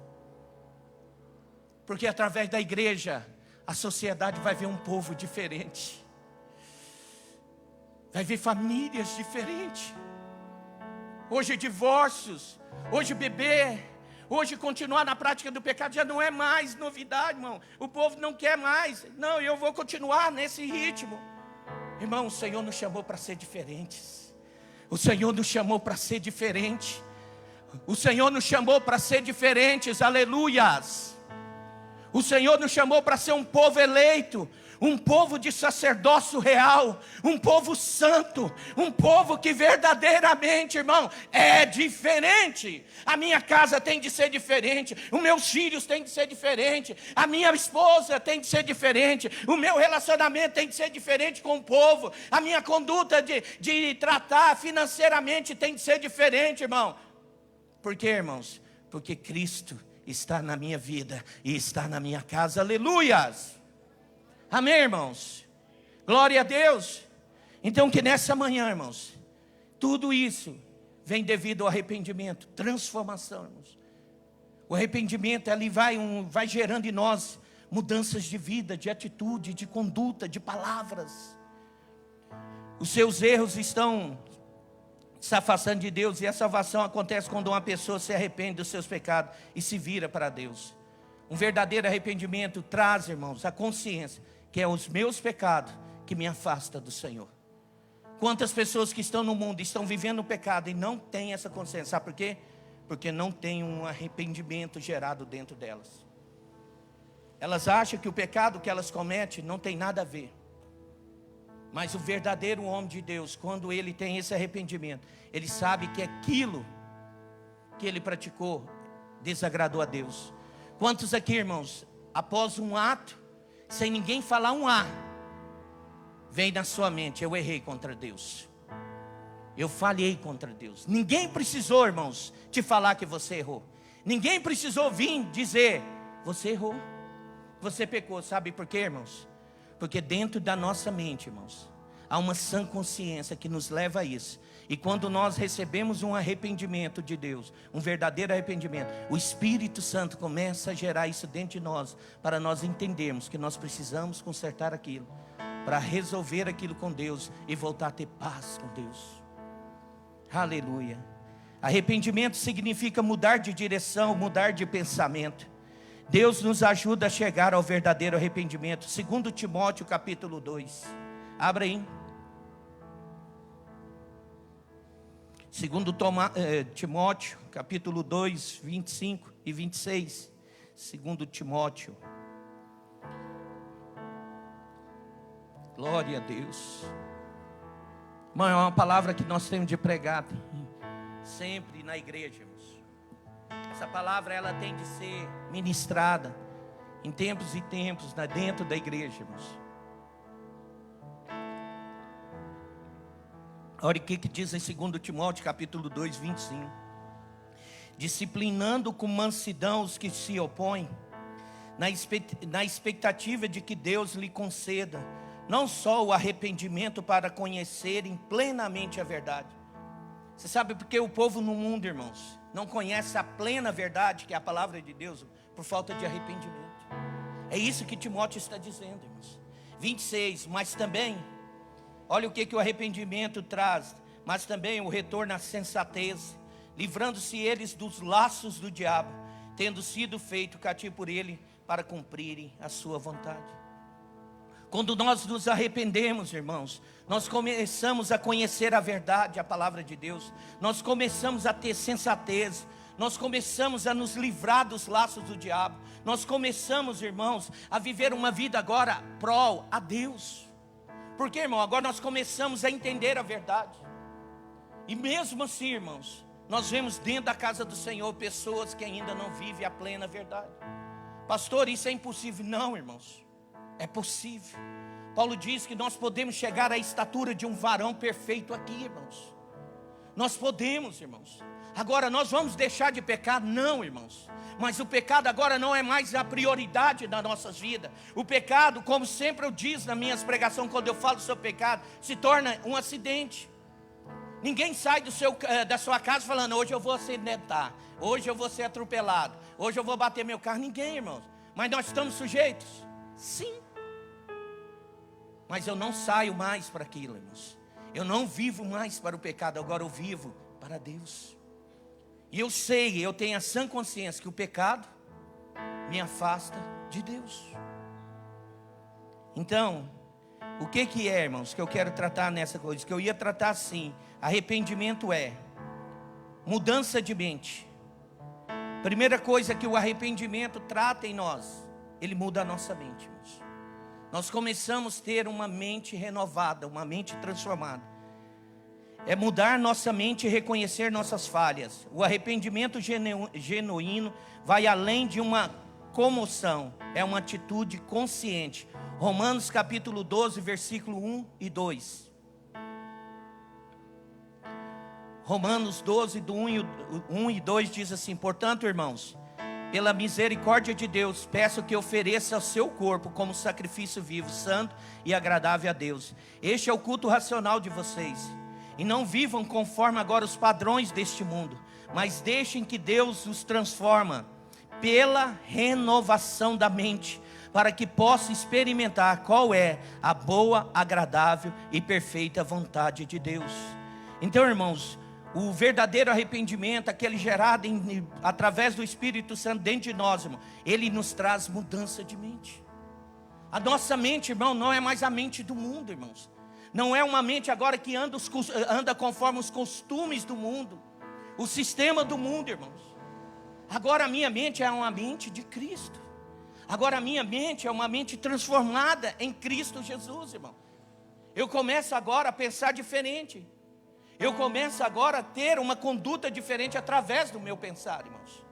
Speaker 4: Porque através da igreja a sociedade vai ver um povo diferente, vai ver famílias diferentes. Hoje divórcios, hoje beber, hoje continuar na prática do pecado já não é mais novidade, irmão. O povo não quer mais. Não, eu vou continuar nesse ritmo. Irmão, o Senhor nos chamou para ser diferentes. O Senhor nos chamou para ser diferente. O Senhor nos chamou para ser diferentes, aleluias. O Senhor nos chamou para ser um povo eleito, um povo de sacerdócio real, um povo santo, um povo que verdadeiramente, irmão, é diferente. A minha casa tem de ser diferente, os meus filhos têm de ser diferente, a minha esposa tem de ser diferente, o meu relacionamento tem de ser diferente com o povo, a minha conduta de tratar financeiramente tem de ser diferente, irmão. Por quê, irmãos? Porque Cristo está na minha vida e está na minha casa, aleluias, amém, irmãos, glória a Deus. Então que nessa manhã, irmãos, tudo isso vem devido ao arrependimento, transformação, irmãos. O arrependimento ali vai gerando em nós mudanças de vida, de atitude, de conduta, de palavras. Os seus erros estão se afastando de Deus, e a salvação acontece quando uma pessoa se arrepende dos seus pecados e se vira para Deus. Um verdadeiro arrependimento traz, irmãos, a consciência que é os meus pecados que me afasta do Senhor. Quantas pessoas que estão no mundo estão vivendo o pecado e não têm essa consciência, sabe por quê? Porque não tem um arrependimento gerado dentro delas. Elas acham que o pecado que elas cometem não tem nada a ver. Mas o verdadeiro homem de Deus, quando ele tem esse arrependimento, ele sabe que aquilo que ele praticou desagradou a Deus. Quantos aqui, irmãos, após um ato, sem ninguém falar um A, vem na sua mente: eu errei contra Deus, eu falhei contra Deus. Ninguém precisou, irmãos, te falar que você errou. Ninguém precisou vir dizer: você errou, você pecou. Sabe por quê, irmãos? Porque dentro da nossa mente, irmãos, há uma sã consciência que nos leva a isso. E quando nós recebemos um arrependimento de Deus, um verdadeiro arrependimento, o Espírito Santo começa a gerar isso dentro de nós, para nós entendermos que nós precisamos consertar aquilo, para resolver aquilo com Deus e voltar a ter paz com Deus. Aleluia. Arrependimento significa mudar de direção, mudar de pensamento. Deus nos ajuda a chegar ao verdadeiro arrependimento. 2 Timóteo capítulo 2. Abra aí. 2 Timóteo capítulo 2, 25 e 26. 2 Timóteo. Glória a Deus. Irmão, é uma palavra que nós temos de pregar sempre na igreja, irmãos. Essa palavra, ela tem de ser ministrada em tempos e tempos dentro da igreja, irmãos. Olha o que diz em 2 Timóteo capítulo 2, 25. Disciplinando com mansidão os que se opõem, na expectativa de que Deus lhe conceda não só o arrependimento para conhecerem plenamente a verdade. Você sabe por que o povo no mundo, irmãos, não conhece a plena verdade, que é a palavra de Deus, por falta de arrependimento. É isso que Timóteo está dizendo, irmãos. 26, mas também, olha o que o arrependimento traz, mas também o retorno à sensatez, livrando-se eles dos laços do diabo, tendo sido feito cativo por ele para cumprirem a sua vontade. Quando nós nos arrependemos, irmãos, nós começamos a conhecer a verdade, a palavra de Deus. Nós começamos a ter sensatez. Nós começamos a nos livrar dos laços do diabo. Nós começamos, irmãos, a viver uma vida agora pró a Deus. Porque, irmão, agora nós começamos a entender a verdade. E mesmo assim, irmãos, nós vemos dentro da casa do Senhor pessoas que ainda não vivem a plena verdade. Pastor, isso é impossível. Não, irmãos. É possível. Paulo diz que nós podemos chegar à estatura de um varão perfeito aqui, irmãos. Nós podemos, irmãos. Agora, nós vamos deixar de pecar? Não, irmãos. Mas o pecado agora não é mais a prioridade das nossas vidas. O pecado, como sempre eu digo nas minhas pregações, quando eu falo sobre pecado, se torna um acidente. Ninguém sai da sua casa falando, hoje eu vou acidentar, hoje eu vou ser atropelado, hoje eu vou bater meu carro. Ninguém, irmãos. Mas nós estamos sujeitos? Sim. Mas eu não saio mais para aquilo, irmãos. Eu não vivo mais para o pecado, agora eu vivo para Deus. E eu sei, eu tenho a sã consciência que o pecado me afasta de Deus. Então, o que é, irmãos, que eu quero tratar nessa coisa? Que eu ia tratar assim, arrependimento é mudança de mente. Primeira coisa que o arrependimento trata em nós, ele muda a nossa mente, irmãos. Nós começamos a ter uma mente renovada, uma mente transformada. É mudar nossa mente e reconhecer nossas falhas. O arrependimento genuíno vai além de uma comoção. É uma atitude consciente. Romanos capítulo 12, versículo 1 e 2. Romanos 12, do 1 e 2 diz assim: portanto, irmãos, pela misericórdia de Deus, peço que ofereça o seu corpo como sacrifício vivo, santo e agradável a Deus. Este é o culto racional de vocês. E não vivam conforme agora os padrões deste mundo, mas deixem que Deus os transforma pela renovação da mente, para que possa experimentar qual é a boa, agradável e perfeita vontade de Deus. Então, irmãos, o verdadeiro arrependimento, aquele gerado através do Espírito Santo dentro de nós, irmão, ele nos traz mudança de mente. A nossa mente, irmão, não é mais a mente do mundo, irmãos. Não é uma mente agora que anda conforme os costumes do mundo, o sistema do mundo, irmãos. Agora a minha mente é uma mente de Cristo. Agora a minha mente é uma mente transformada em Cristo Jesus, irmão. Eu começo agora a pensar diferente. Eu começo agora a ter uma conduta diferente através do meu pensar, irmãos.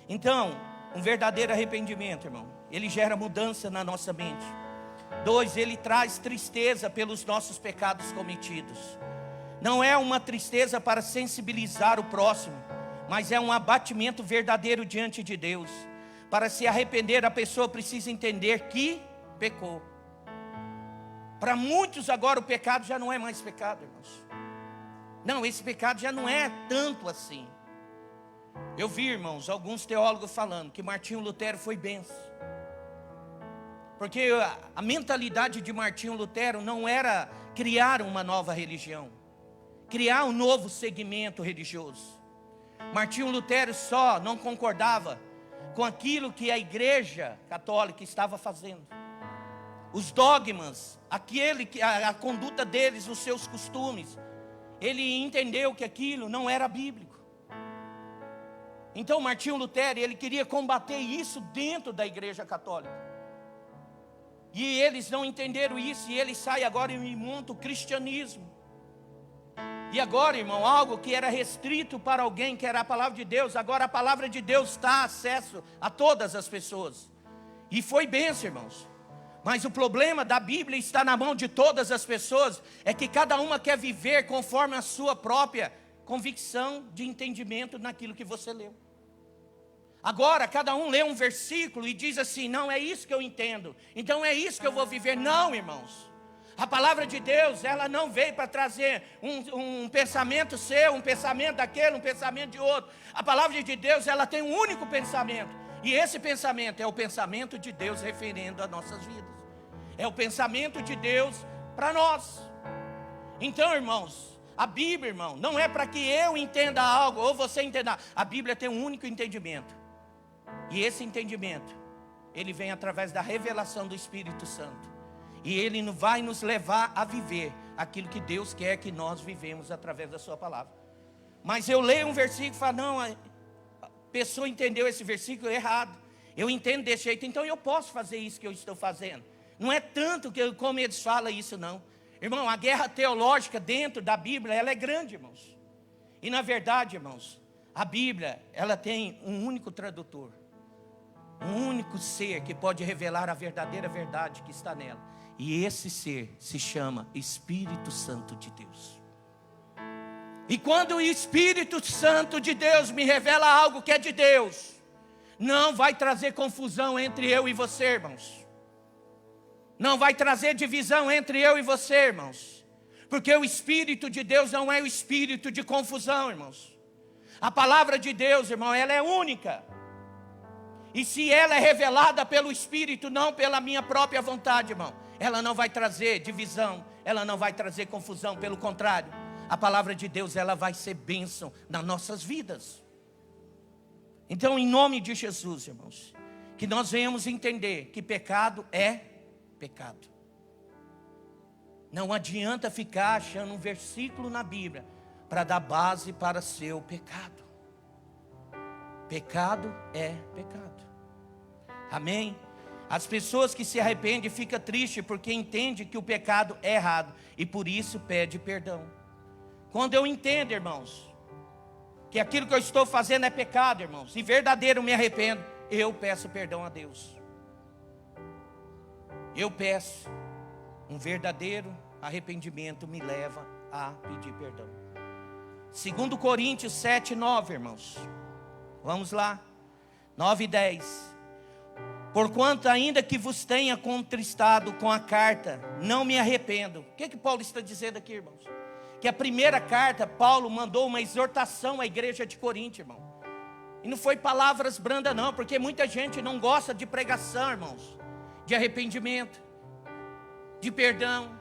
Speaker 4: Então, um verdadeiro arrependimento, irmão, ele gera mudança na nossa mente. 2, ele traz tristeza pelos nossos pecados cometidos. Não é uma tristeza para sensibilizar o próximo, mas é um abatimento verdadeiro diante de Deus. Para se arrepender, a pessoa precisa entender que pecou. Para muitos agora o pecado já não é mais pecado, irmãos. Não, esse pecado já não é tanto assim. Eu vi, irmãos, alguns teólogos falando que Martinho Lutero foi benção. Porque a mentalidade de Martinho Lutero não era criar uma nova religião, criar um novo segmento religioso. Martinho Lutero só não concordava com aquilo que a igreja católica estava fazendo. Os dogmas, a conduta deles, os seus costumes. Ele entendeu que aquilo não era bíblico. Então Martinho Lutero, ele queria combater isso dentro da igreja católica. E eles não entenderam isso, e ele sai agora e monta o cristianismo. E agora, irmão, algo que era restrito para alguém, que era a palavra de Deus, agora a palavra de Deus está acesso a todas as pessoas. E foi bênção, irmãos. Mas o problema da Bíblia está na mão de todas as pessoas, é que cada uma quer viver conforme a sua própria convicção de entendimento naquilo que você leu. Agora, cada um lê um versículo e diz assim, não, é isso que eu entendo, então é isso que eu vou viver. Não, irmãos. A palavra de Deus, ela não veio para trazer um pensamento seu, um pensamento daquele, um pensamento de outro. A palavra de Deus, ela tem um único pensamento. E esse pensamento é o pensamento de Deus referendo a nossas vidas. É o pensamento de Deus para nós. Então, irmãos, A Bíblia, irmão, não é para que eu entenda algo ou você entenda. A Bíblia tem um único entendimento. E esse entendimento, ele vem através da revelação do Espírito Santo. E ele vai nos levar a viver aquilo que Deus quer que nós vivemos através da sua palavra. Mas eu leio um versículo e falo, não, a pessoa entendeu esse versículo errado. Eu entendo desse jeito, então eu posso fazer isso que eu estou fazendo. Não é tanto como eles falam isso, não. Irmão, a guerra teológica dentro da Bíblia, ela é grande, irmãos. E na verdade, irmãos, a Bíblia, ela tem um único tradutor. Um único ser que pode revelar a verdadeira verdade que está nela. E esse ser se chama Espírito Santo de Deus. E quando o Espírito Santo de Deus me revela algo que é de Deus, não vai trazer confusão entre eu e você, irmãos. Não vai trazer divisão entre eu e você, irmãos. Porque o Espírito de Deus não é o espírito de confusão, irmãos. A palavra de Deus, irmão, ela é única. E se ela é revelada pelo Espírito, não pela minha própria vontade, irmão, ela não vai trazer divisão, ela não vai trazer confusão, pelo contrário, a palavra de Deus, ela vai ser bênção nas nossas vidas. Então, em nome de Jesus, irmãos, que nós venhamos entender que pecado é pecado. Não adianta ficar achando um versículo na Bíblia para dar base para seu pecado. Pecado é pecado. Amém? As pessoas que se arrependem ficam tristes porque entendem que o pecado é errado e por isso pede perdão. Quando eu entendo, irmãos, que aquilo que eu estou fazendo é pecado, irmãos, e verdadeiro me arrependo, eu peço perdão a Deus. Eu peço. Um verdadeiro arrependimento me leva a pedir perdão. 2 Coríntios 7, 9, irmãos. Vamos lá. 9 e 10. Porquanto ainda que vos tenha contristado com a carta, não me arrependo. O que Paulo está dizendo aqui, irmãos? Que a primeira carta, Paulo mandou uma exortação à igreja de Corinto, irmão. E não foi palavras brandas não, porque muita gente não gosta de pregação, irmãos, de arrependimento, de perdão.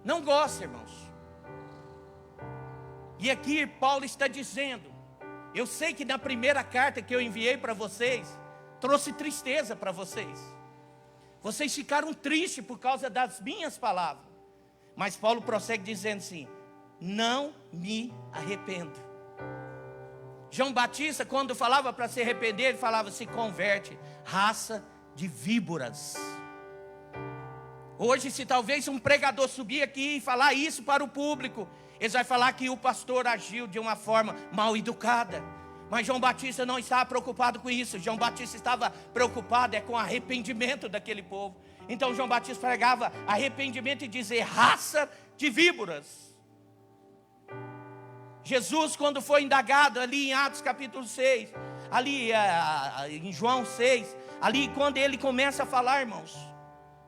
Speaker 4: Não gosta, irmãos. E aqui Paulo está dizendo, eu sei que na primeira carta que eu enviei para vocês, trouxe tristeza para vocês. Vocês ficaram tristes por causa das minhas palavras. Mas Paulo prossegue dizendo assim, não me arrependo. João Batista, quando falava para se arrepender, ele falava, se converte, raça de víboras. Hoje, se talvez um pregador subir aqui e falar isso para o público, ele vai falar que o pastor agiu de uma forma mal educada. Mas João Batista não estava preocupado com isso. João Batista estava preocupado com o arrependimento daquele povo. Então João Batista pregava arrependimento e dizer, raça de víboras. Jesus, quando foi indagado ali em Atos capítulo 6, ali em João 6, ali quando ele começa a falar, irmãos,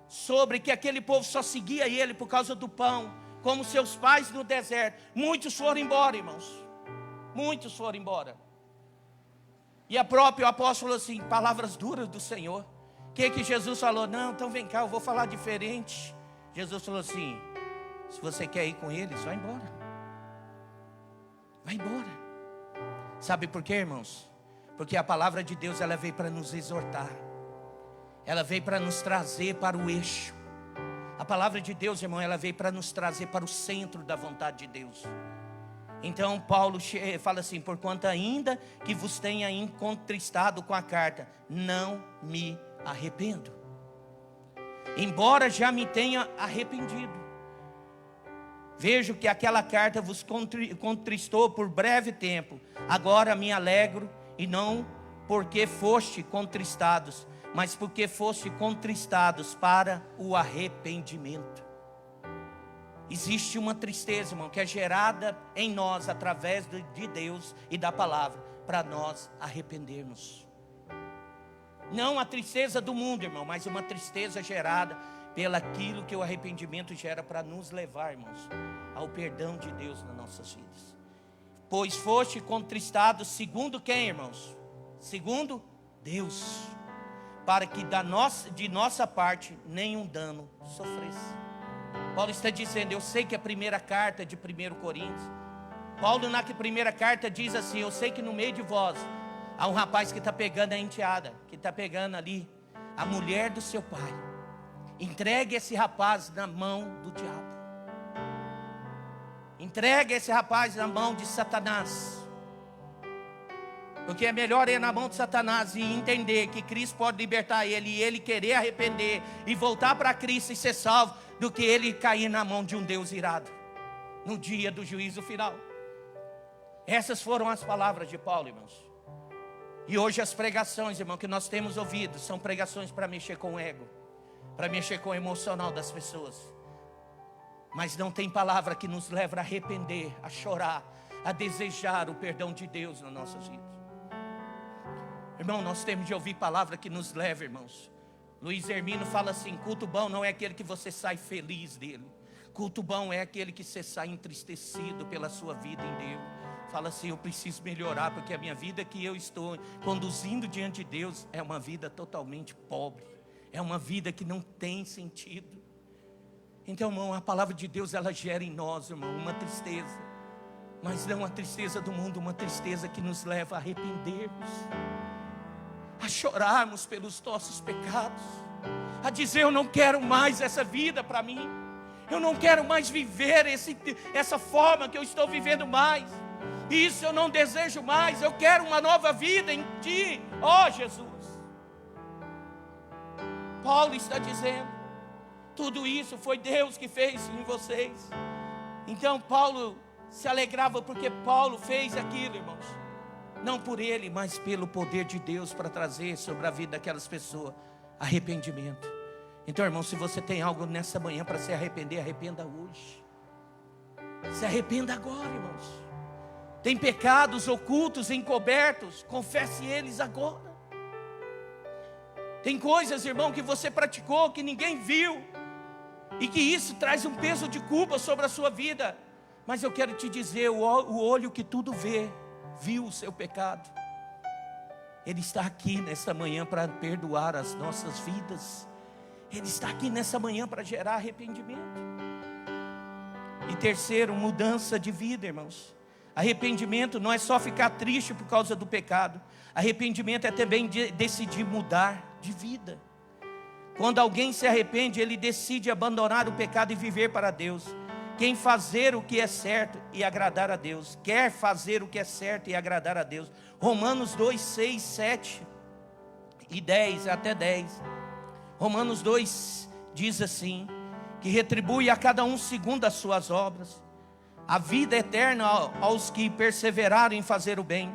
Speaker 4: sobre que aquele povo só seguia ele por causa do pão, como seus pais no deserto. Muitos foram embora, irmãos. Muitos foram embora. E a próprio apóstolo assim, palavras duras do Senhor. O que Jesus falou? Não, então vem cá, eu vou falar diferente. Jesus falou assim, se você quer ir com eles, vai embora. Vai embora. Sabe por quê, irmãos? Porque a palavra de Deus, ela veio para nos exortar. Ela veio para nos trazer para o eixo. A palavra de Deus, irmão, ela veio para nos trazer para o centro da vontade de Deus. Então Paulo fala assim, porquanto ainda que vos tenha contristado com a carta, não me arrependo. Embora já me tenha arrependido. Vejo que aquela carta vos contristou por breve tempo. Agora me alegro, e não porque foste contristados, mas porque foste contristados para o arrependimento. Existe uma tristeza, irmão, que é gerada em nós através de Deus e da palavra, para nós arrependermos. Não a tristeza do mundo, irmão, mas uma tristeza gerada pelaquilo que o arrependimento gera para nos levar, irmãos, ao perdão de Deus nas nossas vidas. Pois foste contristados segundo quem, irmãos? Segundo Deus, para que de nossa parte nenhum dano sofresse. Paulo está dizendo, eu sei que a primeira carta de 1 Coríntios, Paulo na primeira carta diz assim, eu sei que no meio de vós há um rapaz que está pegando a enteada, que está pegando ali a mulher do seu pai. Entregue esse rapaz na mão do diabo. Entregue esse rapaz na mão de Satanás. Porque é melhor ir na mão de Satanás e entender que Cristo pode libertar ele, e ele querer arrepender e voltar para Cristo e ser salvo, do que ele cair na mão de um Deus irado no dia do juízo final. Essas foram as palavras de Paulo, irmãos. E hoje as pregações, irmão, que nós temos ouvido, são pregações para mexer com o ego, para mexer com o emocional das pessoas. Mas não tem palavra que nos leve a arrepender, a chorar, a desejar o perdão de Deus nas nossas vidas. Irmão, nós temos de ouvir palavra que nos leve, irmãos. Luiz Hermino fala assim, culto bom não é aquele que você sai feliz dele. Culto bom é aquele que você sai entristecido pela sua vida em Deus. Fala assim, eu preciso melhorar, porque a minha vida que eu estou conduzindo diante de Deus é uma vida totalmente pobre. É uma vida que não tem sentido. Então, irmão, a palavra de Deus, ela gera em nós, irmão, uma tristeza. Mas não a tristeza do mundo, uma tristeza que nos leva a arrependermos, a chorarmos pelos nossos pecados, a dizer, eu não quero mais essa vida para mim. Eu não quero mais viver essa forma que eu estou vivendo mais. Isso eu não desejo mais. Eu quero uma nova vida em Ti, ó Jesus. Paulo está dizendo, tudo isso foi Deus que fez em vocês. Então Paulo se alegrava porque Paulo fez aquilo, irmãos. Não por ele, mas pelo poder de Deus para trazer sobre a vida daquelas pessoas arrependimento. Então, irmão, se você tem algo nessa manhã para se arrepender, arrependa hoje. Se arrependa agora, irmãos. Tem pecados ocultos, encobertos, confesse eles agora. Tem coisas, irmão, que você praticou, que ninguém viu, e que isso traz um peso de culpa sobre a sua vida. Mas eu quero te dizer, o olho que tudo vê, viu o seu pecado. Ele está aqui nessa manhã para perdoar as nossas vidas. Ele está aqui nessa manhã para gerar arrependimento. E terceiro, mudança de vida, irmãos. Arrependimento não é só ficar triste por causa do pecado. Arrependimento é também decidir mudar de vida. Quando alguém se arrepende, ele decide abandonar o pecado e viver para Deus. Quem fazer o que é certo e agradar a Deus, quer fazer o que é certo e agradar a Deus. Romanos 2, 6, 7 e 10, até 10. Romanos 2 diz assim, que retribui a cada um segundo as suas obras, a vida eterna aos que perseveraram em fazer o bem,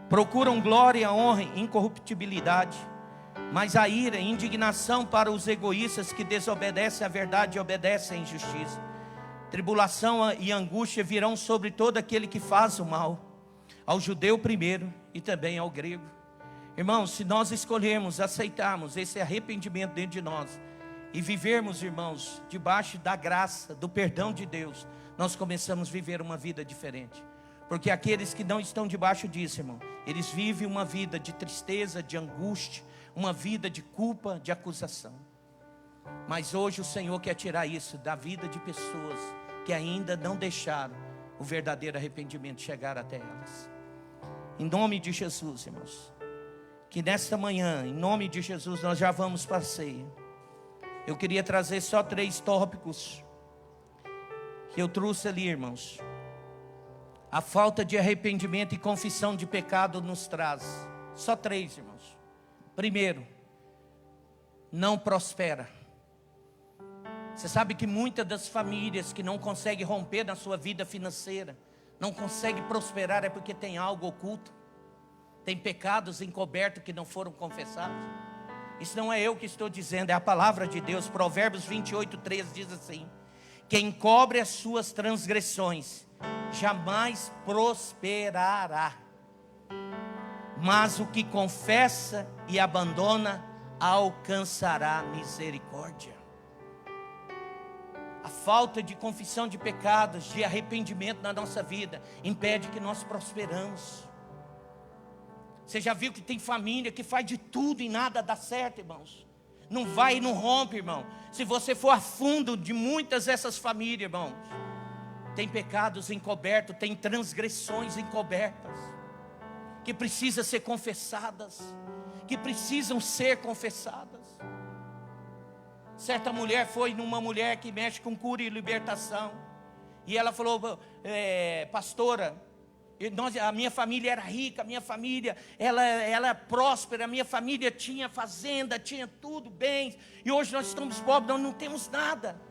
Speaker 4: procuram glória, honra e incorruptibilidade, mas a ira e indignação para os egoístas que desobedecem à verdade e obedecem à injustiça. Tribulação e angústia virão sobre todo aquele que faz o mal, ao judeu primeiro e também ao grego. Irmãos, se nós escolhermos, aceitarmos esse arrependimento dentro de nós e vivermos, irmãos, debaixo da graça, do perdão de Deus, nós começamos a viver uma vida diferente. Porque aqueles que não estão debaixo disso, irmão, eles vivem uma vida de tristeza, de angústia, uma vida de culpa, de acusação. Mas hoje o Senhor quer tirar isso da vida de pessoas que ainda não deixaram o verdadeiro arrependimento chegar até elas. Em nome de Jesus, irmãos, que nesta manhã, em nome de Jesus, nós já vamos para a ceia. Eu queria trazer só 3 tópicos que eu trouxe ali, irmãos. A falta de arrependimento e confissão de pecado nos traz. Só 3, irmãos. Primeiro, não prospera. Você sabe que muitas das famílias que não conseguem romper na sua vida financeira, não conseguem prosperar, é porque tem algo oculto. Tem pecados encobertos que não foram confessados. Isso não é eu que estou dizendo, é a palavra de Deus. Provérbios 28, 13 diz assim: quem cobre as suas transgressões jamais prosperará, mas o que confessa e abandona alcançará misericórdia. A falta de confissão de pecados, de arrependimento na nossa vida, impede que nós prosperamos. Você já viu que tem família que faz de tudo e nada dá certo, irmãos? Não vai e não rompe, irmão. Se você for a fundo de muitas dessas famílias, irmãos, tem pecados encobertos, tem transgressões encobertas, que precisam ser confessadas, que precisam ser confessadas. Certa mulher foi numa mulher que mexe com cura e libertação, e ela falou, pastora, a minha família era rica, a minha família ela é próspera, a minha família tinha fazenda, tinha tudo, bens, e hoje nós estamos pobres, nós não temos nada.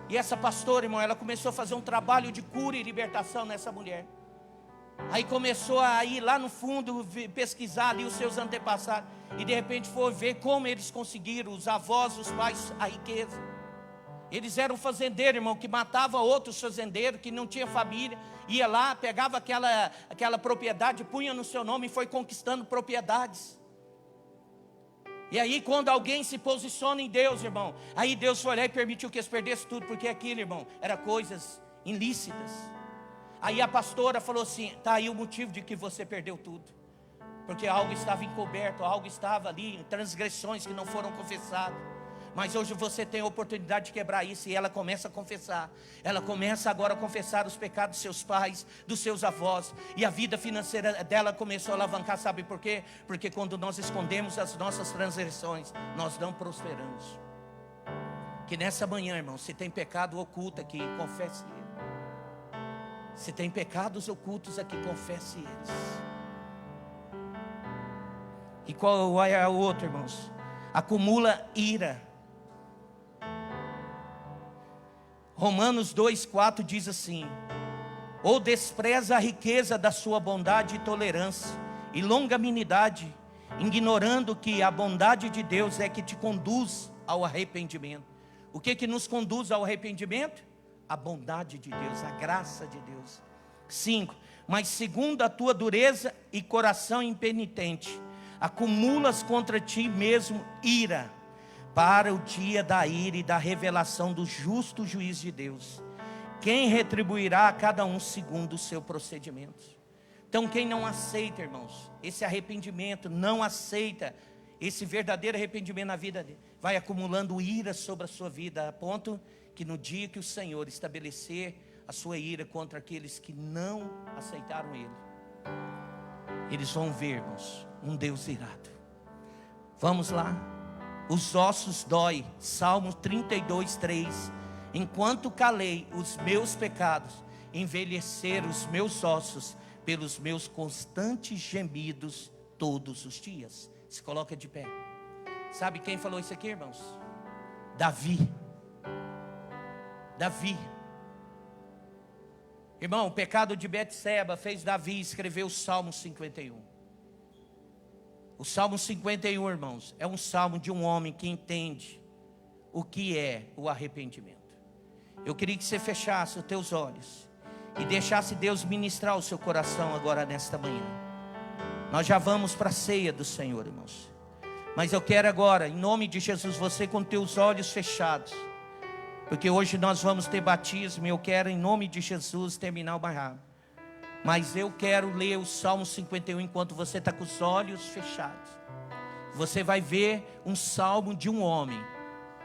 Speaker 4: E essa pastora, irmão, ela começou a fazer um trabalho de cura e libertação nessa mulher. Aí começou a ir lá no fundo, pesquisar ali os seus antepassados, e de repente foi ver como eles conseguiram, os avós, os pais, a riqueza. Eles eram fazendeiros, irmão, que matava outros fazendeiros, que não tinha família, ia lá, pegava aquela propriedade, punha no seu nome e foi conquistando propriedades. E aí quando alguém se posiciona em Deus, irmão, aí Deus foi lá e permitiu que eles perdessem tudo, porque aquilo, irmão, era coisas ilícitas. Aí a pastora falou assim, está aí o motivo de que você perdeu tudo, porque algo estava encoberto, algo estava ali, transgressões que não foram confessadas. Mas hoje você tem a oportunidade de quebrar isso. E ela começa a confessar. Ela começa agora a confessar os pecados dos seus pais, dos seus avós. E a vida financeira dela começou a alavancar. Sabe por quê? Porque quando nós escondemos as nossas transgressões, nós não prosperamos. Que nessa manhã, irmão, se tem pecado oculto aqui, confesse ele. Se tem pecados ocultos aqui, confesse eles. E qual é o outro, irmãos? Acumula ira. Romanos 2,4 diz assim: ou despreza a riqueza da sua bondade e tolerância e longanimidade, ignorando que a bondade de Deus é que te conduz ao arrependimento. O que nos conduz ao arrependimento? A bondade de Deus, a graça de Deus. 5, mas segundo a tua dureza e coração impenitente, acumulas contra ti mesmo ira, para o dia da ira e da revelação do justo juiz de Deus, quem retribuirá a cada um segundo o seu procedimento. Então quem não aceita, irmãos, esse arrependimento, não aceita esse verdadeiro arrependimento na vida dele, vai acumulando ira sobre a sua vida, a ponto que no dia que o Senhor estabelecer a sua ira contra aqueles que não aceitaram ele, eles vão ver, irmãos, um Deus irado. Vamos lá. Os ossos dói, Salmo 32:3. Enquanto calei os meus pecados, envelheceram os meus ossos pelos meus constantes gemidos todos os dias. Se coloca de pé. Sabe quem falou isso aqui, irmãos? Davi. Irmão, o pecado de Betseba fez Davi escrever o Salmo 51. O Salmo 51, irmãos, é um salmo de um homem que entende o que é o arrependimento. Eu queria que você fechasse os teus olhos e deixasse Deus ministrar o seu coração agora nesta manhã. Nós já vamos para a ceia do Senhor, irmãos. Mas eu quero agora, em nome de Jesus, você com teus olhos fechados, porque hoje nós vamos ter batismo e eu quero, em nome de Jesus, terminar o mais rápido. Mas eu quero ler o Salmo 51 enquanto você está com os olhos fechados. Você vai ver um salmo de um homem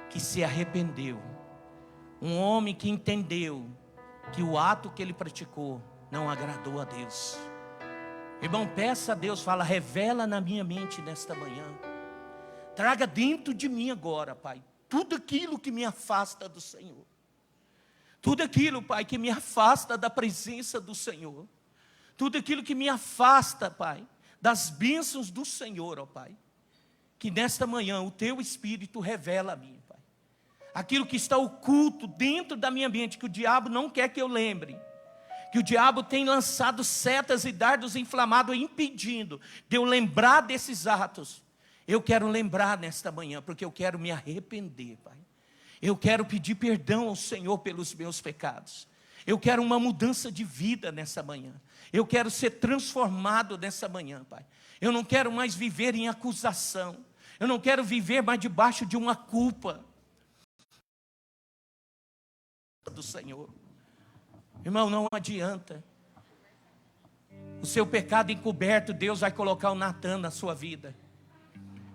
Speaker 4: que se arrependeu. Um homem que entendeu que o ato que ele praticou não agradou a Deus. Irmão, peça a Deus, fala, revela na minha mente nesta manhã. Traga dentro de mim agora, Pai, tudo aquilo que me afasta do Senhor. Tudo aquilo, Pai, que me afasta da presença do Senhor. Tudo aquilo que me afasta, Pai, das bênçãos do Senhor, ó Pai. Que nesta manhã o Teu Espírito revela a mim, Pai. Aquilo que está oculto dentro da minha mente, que o diabo não quer que eu lembre. Que o diabo tem lançado setas e dardos inflamados, impedindo de eu lembrar desses atos. Eu quero lembrar nesta manhã, porque eu quero me arrepender, Pai. Eu quero pedir perdão ao Senhor pelos meus pecados. Eu quero uma mudança de vida nessa manhã. Eu quero ser transformado nessa manhã, Pai. Eu não quero mais viver em acusação. Eu não quero viver mais debaixo de uma culpa do Senhor. Irmão, não adianta. O seu pecado encoberto, Deus vai colocar o Natan na sua vida.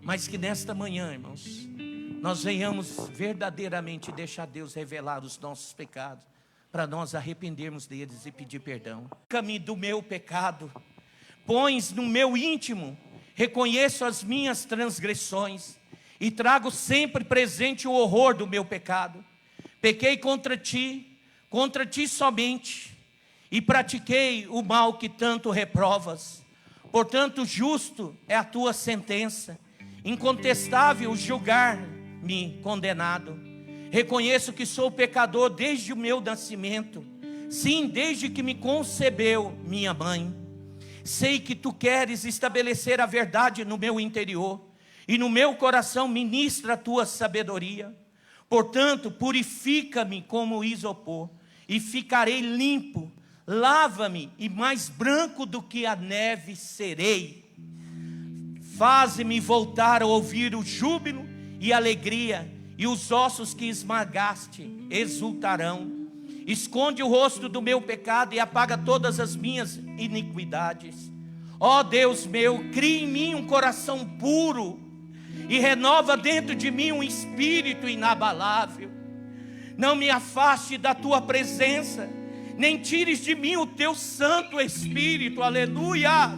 Speaker 4: Mas que nesta manhã, irmãos, nós venhamos verdadeiramente deixar Deus revelar os nossos pecados, para nós arrependermos deles e pedir perdão. Arranca-me do meu pecado, pões no meu íntimo, reconheço as minhas transgressões e trago sempre presente o horror do meu pecado. Pequei contra ti somente, e pratiquei o mal que tanto reprovas. Portanto, justo é a tua sentença, incontestável julgar-me condenado. Reconheço que sou pecador desde o meu nascimento, sim, desde que me concebeu minha mãe. Sei que tu queres estabelecer a verdade no meu interior, e no meu coração ministra a tua sabedoria. Portanto, purifica-me como isopor, e ficarei limpo. Lava-me, e mais branco do que a neve serei. Faze-me voltar a ouvir o júbilo e alegria, e os ossos que esmagaste exultarão. Esconde o rosto do meu pecado e apaga todas as minhas iniquidades. Ó Deus meu, cria em mim um coração puro e renova dentro de mim um espírito inabalável. Não me afaste da tua presença, nem tires de mim o teu Santo Espírito. Aleluia.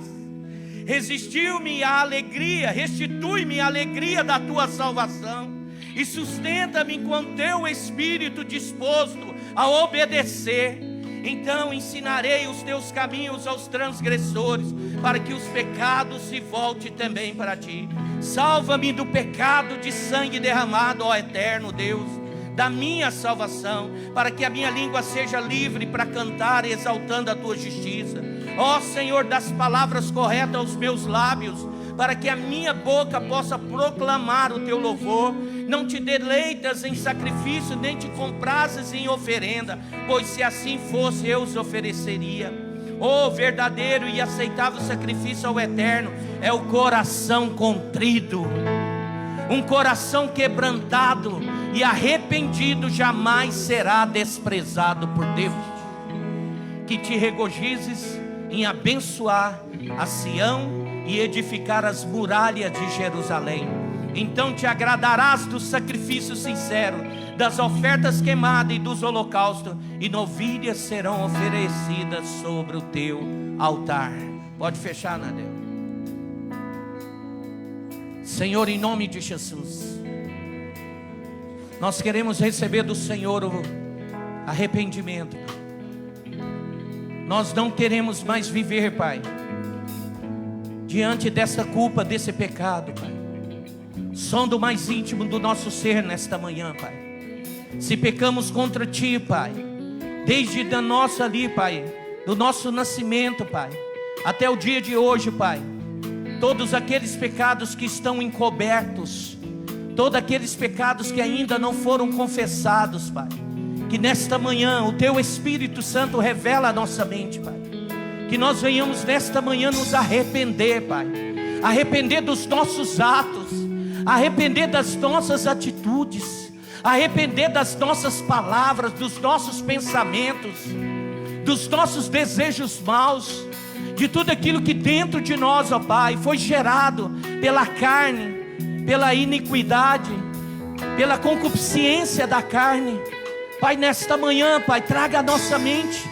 Speaker 4: Resistiu-me a alegria, restitui-me a alegria da tua salvação, e sustenta-me com teu Espírito disposto a obedecer. Então ensinarei os teus caminhos aos transgressores, para que os pecados se voltem também para ti. Salva-me do pecado de sangue derramado, ó eterno Deus, da minha salvação, para que a minha língua seja livre para cantar exaltando a tua justiça. Ó Senhor, das palavras corretas aos meus lábios, para que a minha boca possa proclamar o teu louvor. Não te deleitas em sacrifício, nem te comprazes em oferenda, pois se assim fosse eu os ofereceria. O verdadeiro e aceitável sacrifício ao Eterno é o coração contrito. Um coração quebrantado e arrependido jamais será desprezado por Deus. Que te regozijes em abençoar a Sião e edificar as muralhas de Jerusalém. Então te agradarás do sacrifício sincero, das ofertas queimadas e dos holocaustos, e novilhas serão oferecidas sobre o teu altar. Pode fechar, Nadel. Senhor, em nome de Jesus, nós queremos receber do Senhor o arrependimento. Nós não queremos mais viver, Pai, diante dessa culpa, desse pecado, Pai. Sonda o mais íntimo do nosso ser nesta manhã, Pai. Se pecamos contra Ti, Pai, desde da nossa ali, Pai, do nosso nascimento, Pai, até o dia de hoje, Pai, todos aqueles pecados que estão encobertos, todos aqueles pecados que ainda não foram confessados, Pai, que nesta manhã o Teu Espírito Santo revela a nossa mente, Pai. Que nós venhamos nesta manhã nos arrepender, Pai. Arrepender dos nossos atos, arrepender das nossas atitudes, arrepender das nossas palavras, dos nossos pensamentos, dos nossos desejos maus, de tudo aquilo que dentro de nós, ó Pai, foi gerado pela carne, pela iniquidade, pela concupiscência da carne. Pai, nesta manhã, Pai, traga a nossa mente,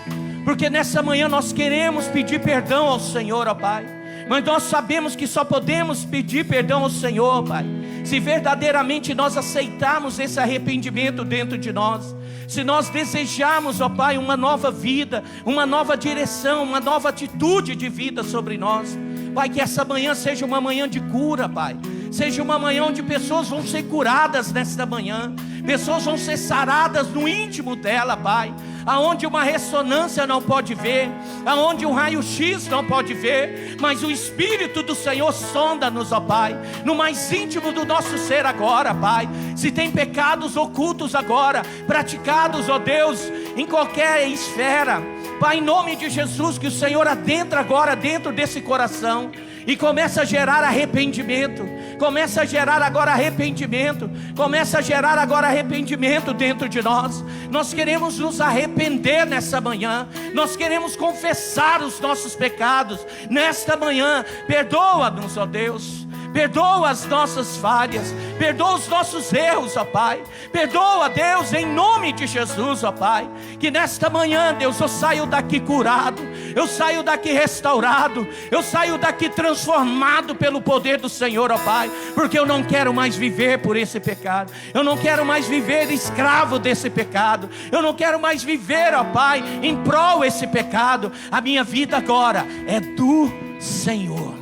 Speaker 4: porque nessa manhã nós queremos pedir perdão ao Senhor, ó Pai. Mas nós sabemos que só podemos pedir perdão ao Senhor, Pai, se verdadeiramente nós aceitarmos esse arrependimento dentro de nós. Se nós desejarmos, ó Pai, uma nova vida, uma nova direção, uma nova atitude de vida sobre nós. Pai, que essa manhã seja uma manhã de cura, Pai. Seja uma manhã onde pessoas vão ser curadas nesta manhã. Pessoas vão ser saradas no íntimo dela, Pai. Aonde uma ressonância não pode ver, aonde um raio-x não pode ver, mas o Espírito do Senhor sonda-nos, ó Pai, no mais íntimo do nosso ser agora, Pai. Se tem pecados ocultos agora, praticados, ó Deus, em qualquer esfera, Pai, em nome de Jesus, que o Senhor adentra agora dentro desse coração e começa a gerar arrependimento. Começa a gerar agora arrependimento. Começa a gerar agora arrependimento dentro de nós. Nós queremos nos arrepender nessa manhã. Nós queremos confessar os nossos pecados nesta manhã. Perdoa-nos, ó Deus. perdoa as nossas falhas, perdoa os nossos erros, ó Pai. Perdoa, Deus, em nome de Jesus, ó Pai. Que nesta manhã, Deus, eu saio daqui curado, eu saio daqui restaurado, eu saio daqui transformado pelo poder do Senhor, ó Pai. Porque eu não quero mais viver por esse pecado, eu não quero mais viver escravo desse pecado, eu não quero mais viver, ó Pai, em prol desse pecado. A minha vida agora é do Senhor.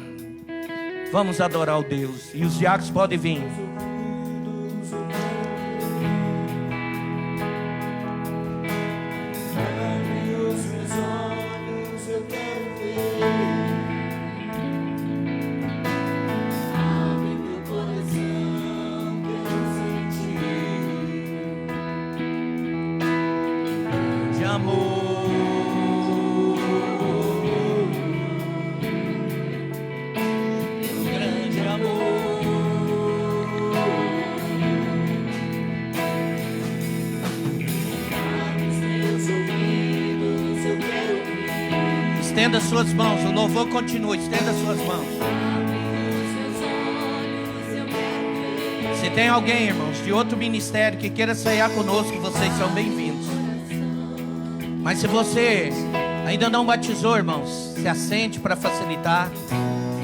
Speaker 4: Vamos adorar o Deus. E os diáconos podem vir.
Speaker 3: Abre os meus olhos, eu quero ver. Abre meu coração, quero sentir.
Speaker 4: De amor. Estenda suas mãos, o louvor continua. Estenda suas mãos. Se tem alguém, irmãos, de outro ministério que queira ceiar conosco, vocês são bem-vindos. Mas se você ainda não batizou, irmãos, se assente para facilitar.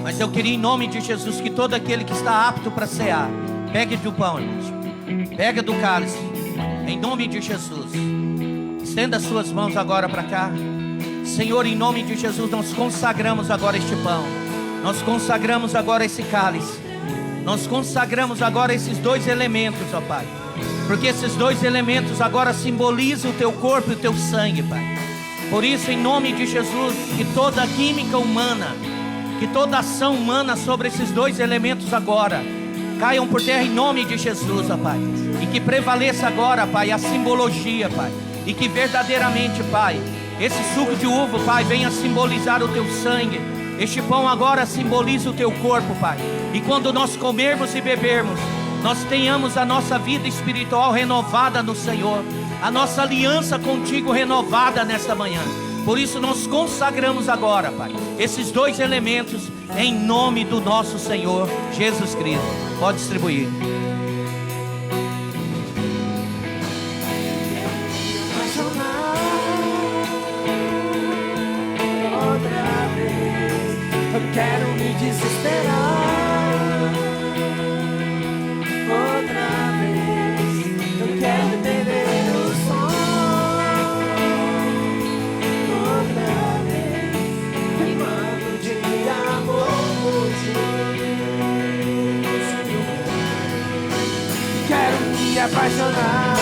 Speaker 4: Mas eu queria, em nome de Jesus, que todo aquele que está apto para cear, pegue do pão, irmãos, pega do cálice, em nome de Jesus. Estenda suas mãos agora para cá. Senhor, em nome de Jesus, nós consagramos agora este pão, nós consagramos agora esse cálice, nós consagramos agora esses dois elementos, ó Pai, porque esses dois elementos agora simbolizam o Teu corpo e o Teu sangue, Pai. Por isso, em nome de Jesus, que toda a química humana, que toda ação humana sobre esses dois elementos agora caiam por terra em nome de Jesus, ó Pai. E que prevaleça agora, Pai, a simbologia, Pai. E que verdadeiramente, Pai, esse suco de uva, Pai, venha simbolizar o Teu sangue. Este pão agora simboliza o Teu corpo, Pai. E quando nós comermos e bebermos, nós tenhamos a nossa vida espiritual renovada no Senhor, a nossa aliança contigo renovada nesta manhã. Por isso nós consagramos agora, Pai, esses dois elementos em nome do nosso Senhor Jesus Cristo. Pode distribuir.
Speaker 3: Eu quero me desesperar outra vez. Eu quero beber o sol outra vez, queimando de amor por ti. Quero me apaixonar.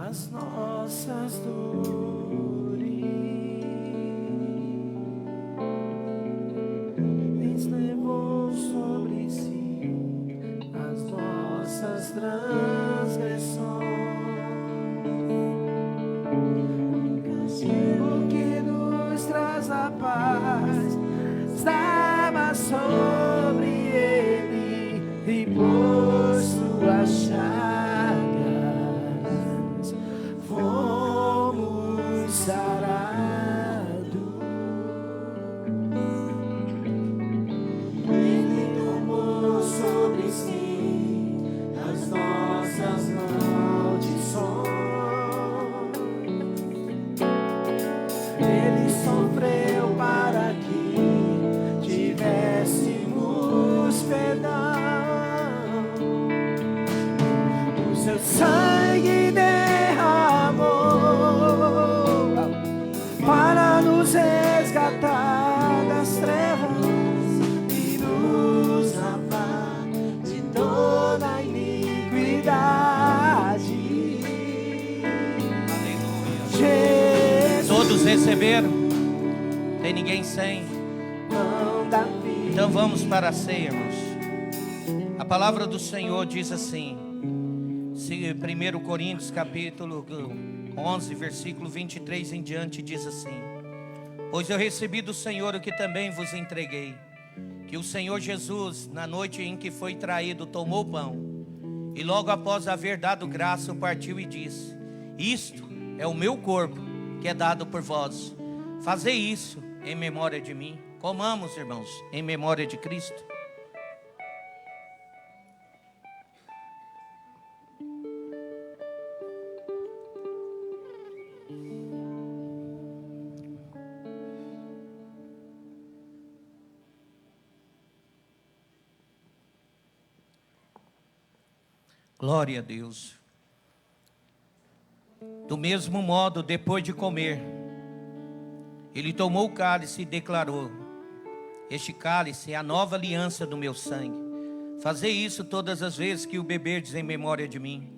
Speaker 3: As nossas dores levou sobre si as nossas transgressões.
Speaker 4: receberam? Tem ninguém sem?
Speaker 3: Mão da vida.
Speaker 4: Então vamos para a ceia, irmãos. A palavra do Senhor diz assim, 1 Coríntios capítulo 11, versículo 23 em diante, diz assim: pois eu recebi do Senhor o que também vos entreguei, que o Senhor Jesus, na noite em que foi traído, tomou o pão, e logo após haver dado graça, o partiu e disse: isto é o meu corpo, que é dado por vós. Fazei isso em memória de mim. Comamos, irmãos, em memória de Cristo. Glória a Deus. Do mesmo modo, depois de comer, ele tomou o cálice e declarou: este cálice é a nova aliança do meu sangue. Fazei isso todas as vezes que o beberdes em memória de mim.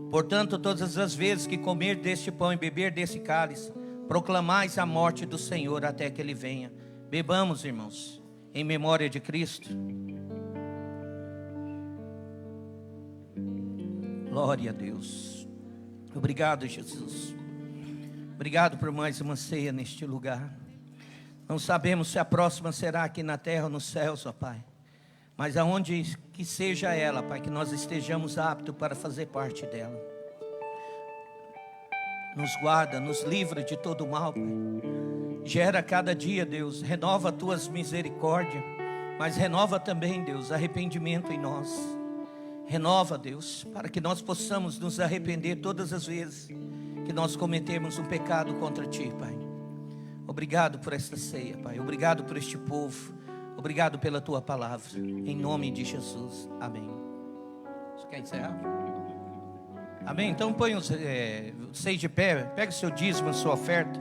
Speaker 4: Portanto, todas as vezes que comer deste pão e beber desse cálice, proclamais a morte do Senhor até que ele venha. Bebamos, irmãos, em memória de Cristo. Glória a Deus. Obrigado, Jesus. Obrigado por mais uma ceia neste lugar. Não sabemos se a próxima será aqui na terra ou nos céus, ó Pai. Mas aonde que seja ela, Pai, que nós estejamos aptos para fazer parte dela. Nos guarda, nos livra de todo o mal, Pai. Gera cada dia, Deus, renova as tuas misericórdias, mas renova também, Deus, arrependimento em nós. Renova, Deus, para que nós possamos nos arrepender todas as vezes que nós cometemos um pecado contra Ti, Pai. Obrigado por esta ceia, Pai. Obrigado por este povo. Obrigado pela Tua palavra. Em nome de Jesus. Amém. Você quer encerrar? Amém? Então põe vocês de pé. Pega o seu dízimo, a sua oferta.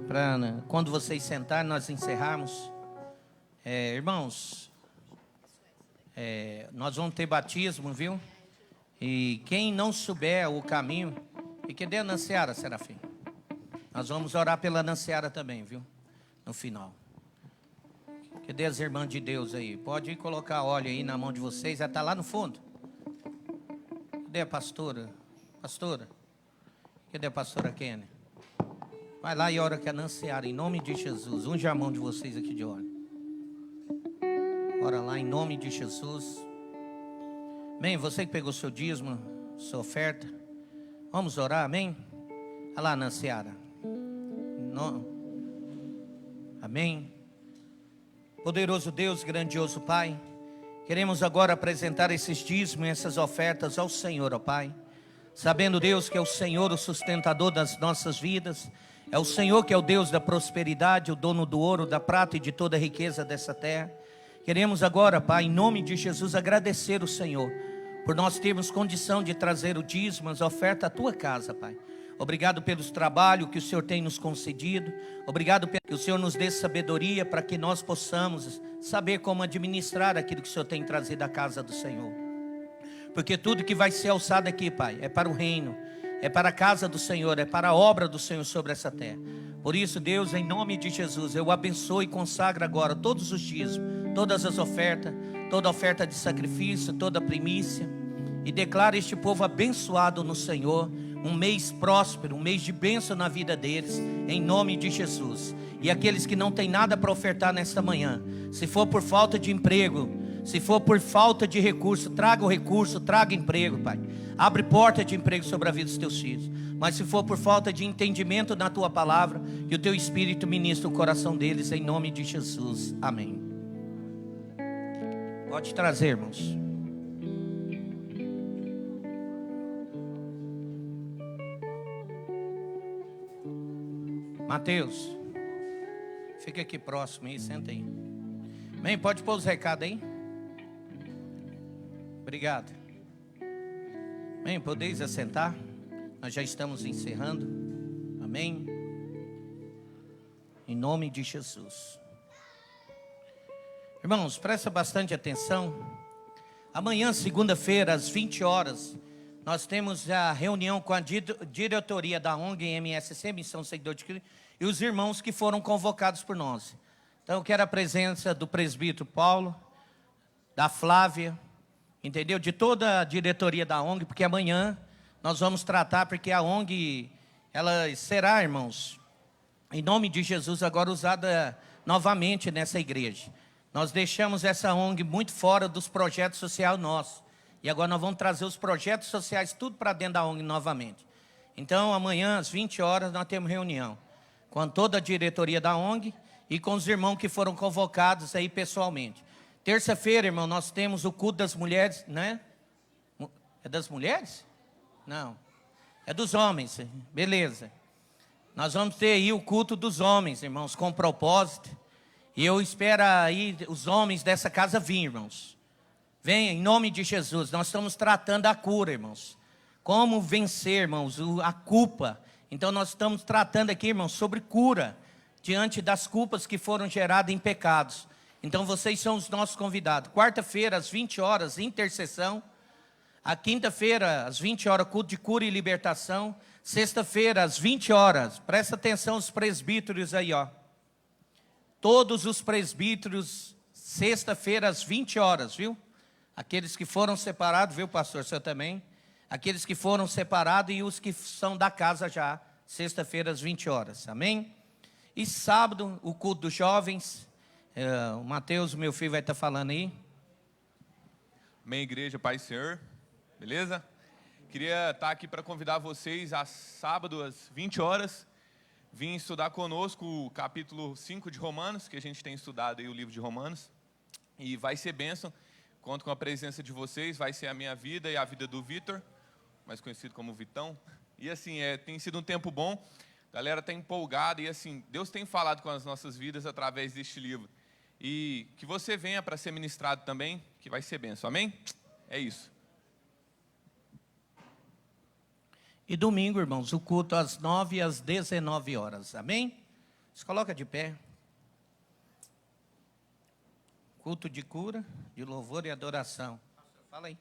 Speaker 4: Para quando vocês sentarem, nós encerrarmos. Irmãos, nós vamos ter batismo, viu? E quem não souber o caminho, e cadê a Nanciara, Serafim? Nós vamos orar pela Nanciara também, viu? No final. Cadê as irmãs de Deus aí? Pode ir colocar óleo aí na mão de vocês, ela está lá no fundo. Cadê a pastora? Pastora? Cadê a pastora Kenny? Vai lá e ora com a Nanciara, em nome de Jesus. Unge a mão de vocês aqui de óleo. Ora lá em nome de Jesus. Amém, você que pegou seu dízimo, sua oferta, vamos orar, amém? Olha lá, Nanciara. Amém. Poderoso Deus, grandioso Pai, queremos agora apresentar esses dízimos e essas ofertas ao Senhor, ó Pai. Sabendo, Deus, que é o Senhor o sustentador das nossas vidas, é o Senhor que é o Deus da prosperidade, o dono do ouro, da prata e de toda a riqueza dessa terra. Queremos agora, Pai, em nome de Jesus, agradecer o Senhor por nós termos condição de trazer o dízimo, as ofertas à Tua casa, Pai. Obrigado pelos trabalhos que o Senhor tem nos concedido. Obrigado que o Senhor nos dê sabedoria para que nós possamos saber como administrar aquilo que o Senhor tem trazido à casa do Senhor. Porque tudo que vai ser alçado aqui, Pai, é para o reino, é para a casa do Senhor, é para a obra do Senhor sobre essa terra. Por isso, Deus, em nome de Jesus, eu abençoo e consagro agora todos os dízimos, todas as ofertas, toda oferta de sacrifício, toda primícia, e declaro este povo abençoado no Senhor, um mês próspero, um mês de bênção na vida deles, em nome de Jesus. E aqueles que não têm nada para ofertar nesta manhã, se for por falta de emprego, se for por falta de recurso, traga o recurso, traga emprego, Pai. Abre porta de emprego sobre a vida dos teus filhos. Mas se for por falta de entendimento na Tua palavra, que o Teu Espírito ministre o coração deles, em nome de Jesus. Amém. Pode trazer, irmãos. Mateus, fica aqui próximo aí, senta aí. Bem, pode pôr os recados aí? Obrigado. Bem, podeis assentar? Nós já estamos encerrando. Amém? Em nome de Jesus. Irmãos, presta bastante atenção. Amanhã, segunda-feira, às 20 horas, nós temos a reunião com a diretoria da ONG MSC, Missão Seguidor de Cristo, e os irmãos que foram convocados por nós. Então, eu quero a presença do presbítero Paulo, da Flávia, entendeu? De toda a diretoria da ONG, porque amanhã nós vamos tratar, porque a ONG, ela será, irmãos, em nome de Jesus, agora usada novamente nessa igreja. Nós deixamos essa ONG muito fora dos projetos sociais nossos. E agora nós vamos trazer os projetos sociais tudo para dentro da ONG novamente. Então, amanhã, às 20 horas, nós temos reunião com toda a diretoria da ONG e com os irmãos que foram convocados aí pessoalmente. Terça-feira, irmão, nós temos o culto das mulheres, né? É das mulheres? Não. É dos homens, beleza. Nós vamos ter aí o culto dos homens, irmãos, com propósito. E eu espero aí os homens dessa casa vir, irmãos. Venha, em nome de Jesus. Nós estamos tratando a cura, irmãos. Como vencer, irmãos, a culpa. Então, nós estamos tratando aqui, irmãos, sobre cura. Diante das culpas que foram geradas em pecados. Então, vocês são os nossos convidados. Quarta-feira, às 20 horas, intercessão. A quinta-feira, às 20 horas, culto de cura e libertação. Sexta-feira, às 20 horas. Presta atenção os presbíteros aí, ó. Todos os presbíteros, sexta-feira, às 20 horas, viu? Aqueles que foram separados, viu, pastor, você também? Aqueles que foram separados e os que são da casa já, sexta-feira, às 20 horas, amém? E sábado, o culto dos jovens, o Mateus, meu filho, vai estar falando aí.
Speaker 5: Amém, igreja, Pai e Senhor, beleza? Queria estar aqui para convidar vocês a sábado, às 20 horas, vim estudar conosco o capítulo 5 de Romanos, que a gente tem estudado aí o livro de Romanos, e vai ser bênção, conto com a presença de vocês, vai ser a minha vida e a vida do Vitor, mais conhecido como Vitão, e assim, tem sido um tempo bom, a galera está empolgada, e assim, Deus tem falado com as nossas vidas através deste livro, e que você venha para ser ministrado também, que vai ser bênção, amém? É isso.
Speaker 4: E domingo, irmãos, o culto às 9 e às 19 horas, amém? Se coloca de pé. Culto de cura, de louvor e adoração. Fala aí.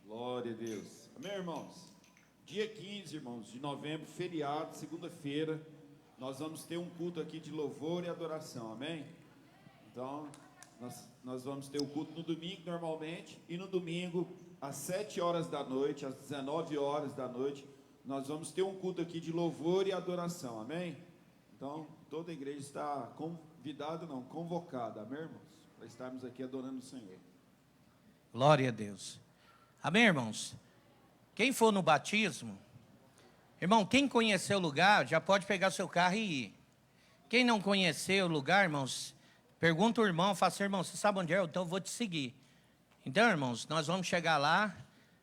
Speaker 1: Glória a Deus. Amém, irmãos? Dia 15, irmãos, de novembro, feriado, segunda-feira, nós vamos ter um culto aqui de louvor e adoração, amém? Então, nós vamos ter o culto no domingo, normalmente, e no domingo, às 7 horas da noite, às 19 horas da noite, nós vamos ter um culto aqui de louvor e adoração, amém? Então, toda a igreja está convidada, não, convocada, amém, irmãos? Para estarmos aqui adorando o Senhor.
Speaker 4: Glória a Deus. Amém, irmãos? Quem for no batismo, irmão, quem conhecer o lugar, já pode pegar seu carro e ir. Quem não conhecer o lugar, irmãos, pergunta o irmão, fala assim, irmão, você sabe onde é? Então eu vou te seguir. Então, irmãos, nós vamos chegar lá,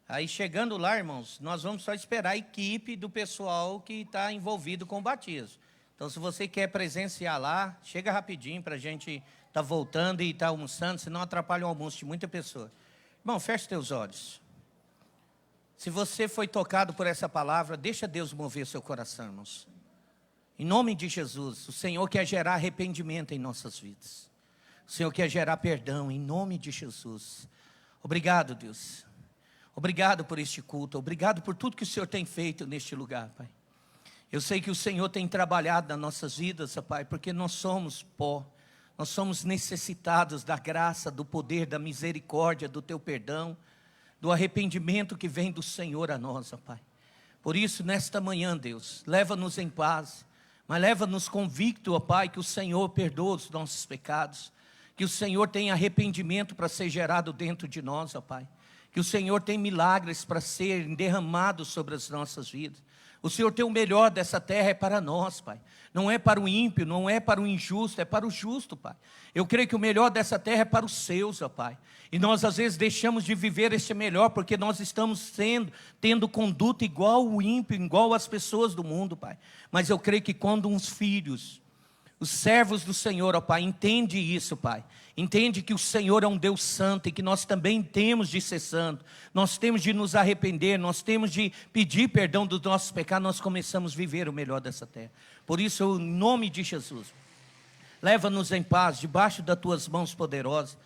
Speaker 4: aí chegando lá, irmãos, nós vamos só esperar a equipe do pessoal que está envolvido com o batismo. Então, se você quer presenciar lá, chega rapidinho para a gente estar voltando e estar almoçando, senão atrapalha o almoço de muita pessoa. Irmão, feche teus olhos. Se você foi tocado por essa palavra, deixa Deus mover seu coração, irmãos. Em nome de Jesus, o Senhor quer gerar arrependimento em nossas vidas. O Senhor quer gerar perdão, em nome de Jesus. Obrigado, Deus. Obrigado por este culto. Obrigado por tudo que o Senhor tem feito neste lugar, Pai. Eu sei que o Senhor tem trabalhado nas nossas vidas, Pai, porque nós somos pó. Nós somos necessitados da graça, do poder, da misericórdia, do Teu perdão, do arrependimento que vem do Senhor a nós, Pai. Por isso, nesta manhã, Deus, leva-nos em paz, mas leva-nos convicto, ó Pai, que o Senhor perdoa os nossos pecados, que o Senhor tem arrependimento para ser gerado dentro de nós, ó Pai, que o Senhor tem milagres para serem derramados sobre as nossas vidas. O Senhor tem o melhor dessa terra, é para nós, Pai. Não é para o ímpio, não é para o injusto, é para o justo, Pai. Eu creio que o melhor dessa terra é para os seus, ó Pai. E nós às vezes deixamos de viver esse melhor, porque nós estamos tendo conduta igual o ímpio, igual as pessoas do mundo, Pai. Mas eu creio que quando uns filhos, os servos do Senhor, ó Pai, entende isso, Pai. Entende que o Senhor é um Deus santo e que nós também temos de ser santo. Nós temos de nos arrepender, nós temos de pedir perdão dos nossos pecados. Nós começamos a viver o melhor dessa terra. Por isso, em nome de Jesus, leva-nos em paz, debaixo das Tuas mãos poderosas.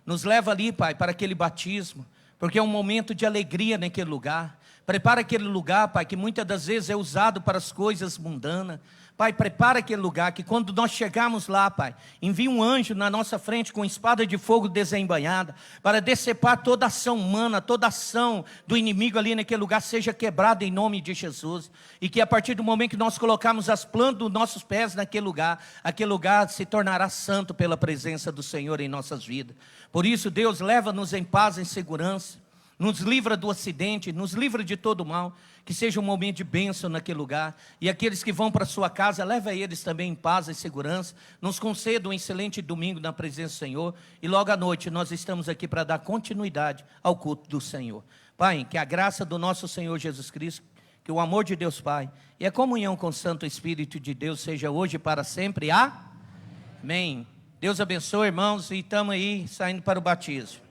Speaker 4: Nos leva ali, Pai, para aquele batismo, porque é um momento de alegria naquele lugar. Prepara aquele lugar, Pai, que muitas das vezes é usado para as coisas mundanas. Pai, prepara aquele lugar que quando nós chegarmos lá, Pai, envia um anjo na nossa frente com espada de fogo desembainhada, para decepar toda ação humana, toda ação do inimigo ali naquele lugar seja quebrada em nome de Jesus. E que a partir do momento que nós colocarmos as plantas dos nossos pés naquele lugar, aquele lugar se tornará santo pela presença do Senhor em nossas vidas. Por isso, Deus, leva-nos em paz, em segurança, nos livra do acidente, nos livra de todo mal, que seja um momento de bênção naquele lugar, e aqueles que vão para a sua casa, leva eles também em paz e segurança, nos conceda um excelente domingo na presença do Senhor, e logo à noite nós estamos aqui para dar continuidade ao culto do Senhor. Pai, que a graça do nosso Senhor Jesus Cristo, que o amor de Deus Pai, e a comunhão com o Santo Espírito de Deus seja hoje e para sempre, amém. Deus abençoe, irmãos, e estamos aí saindo para o batismo.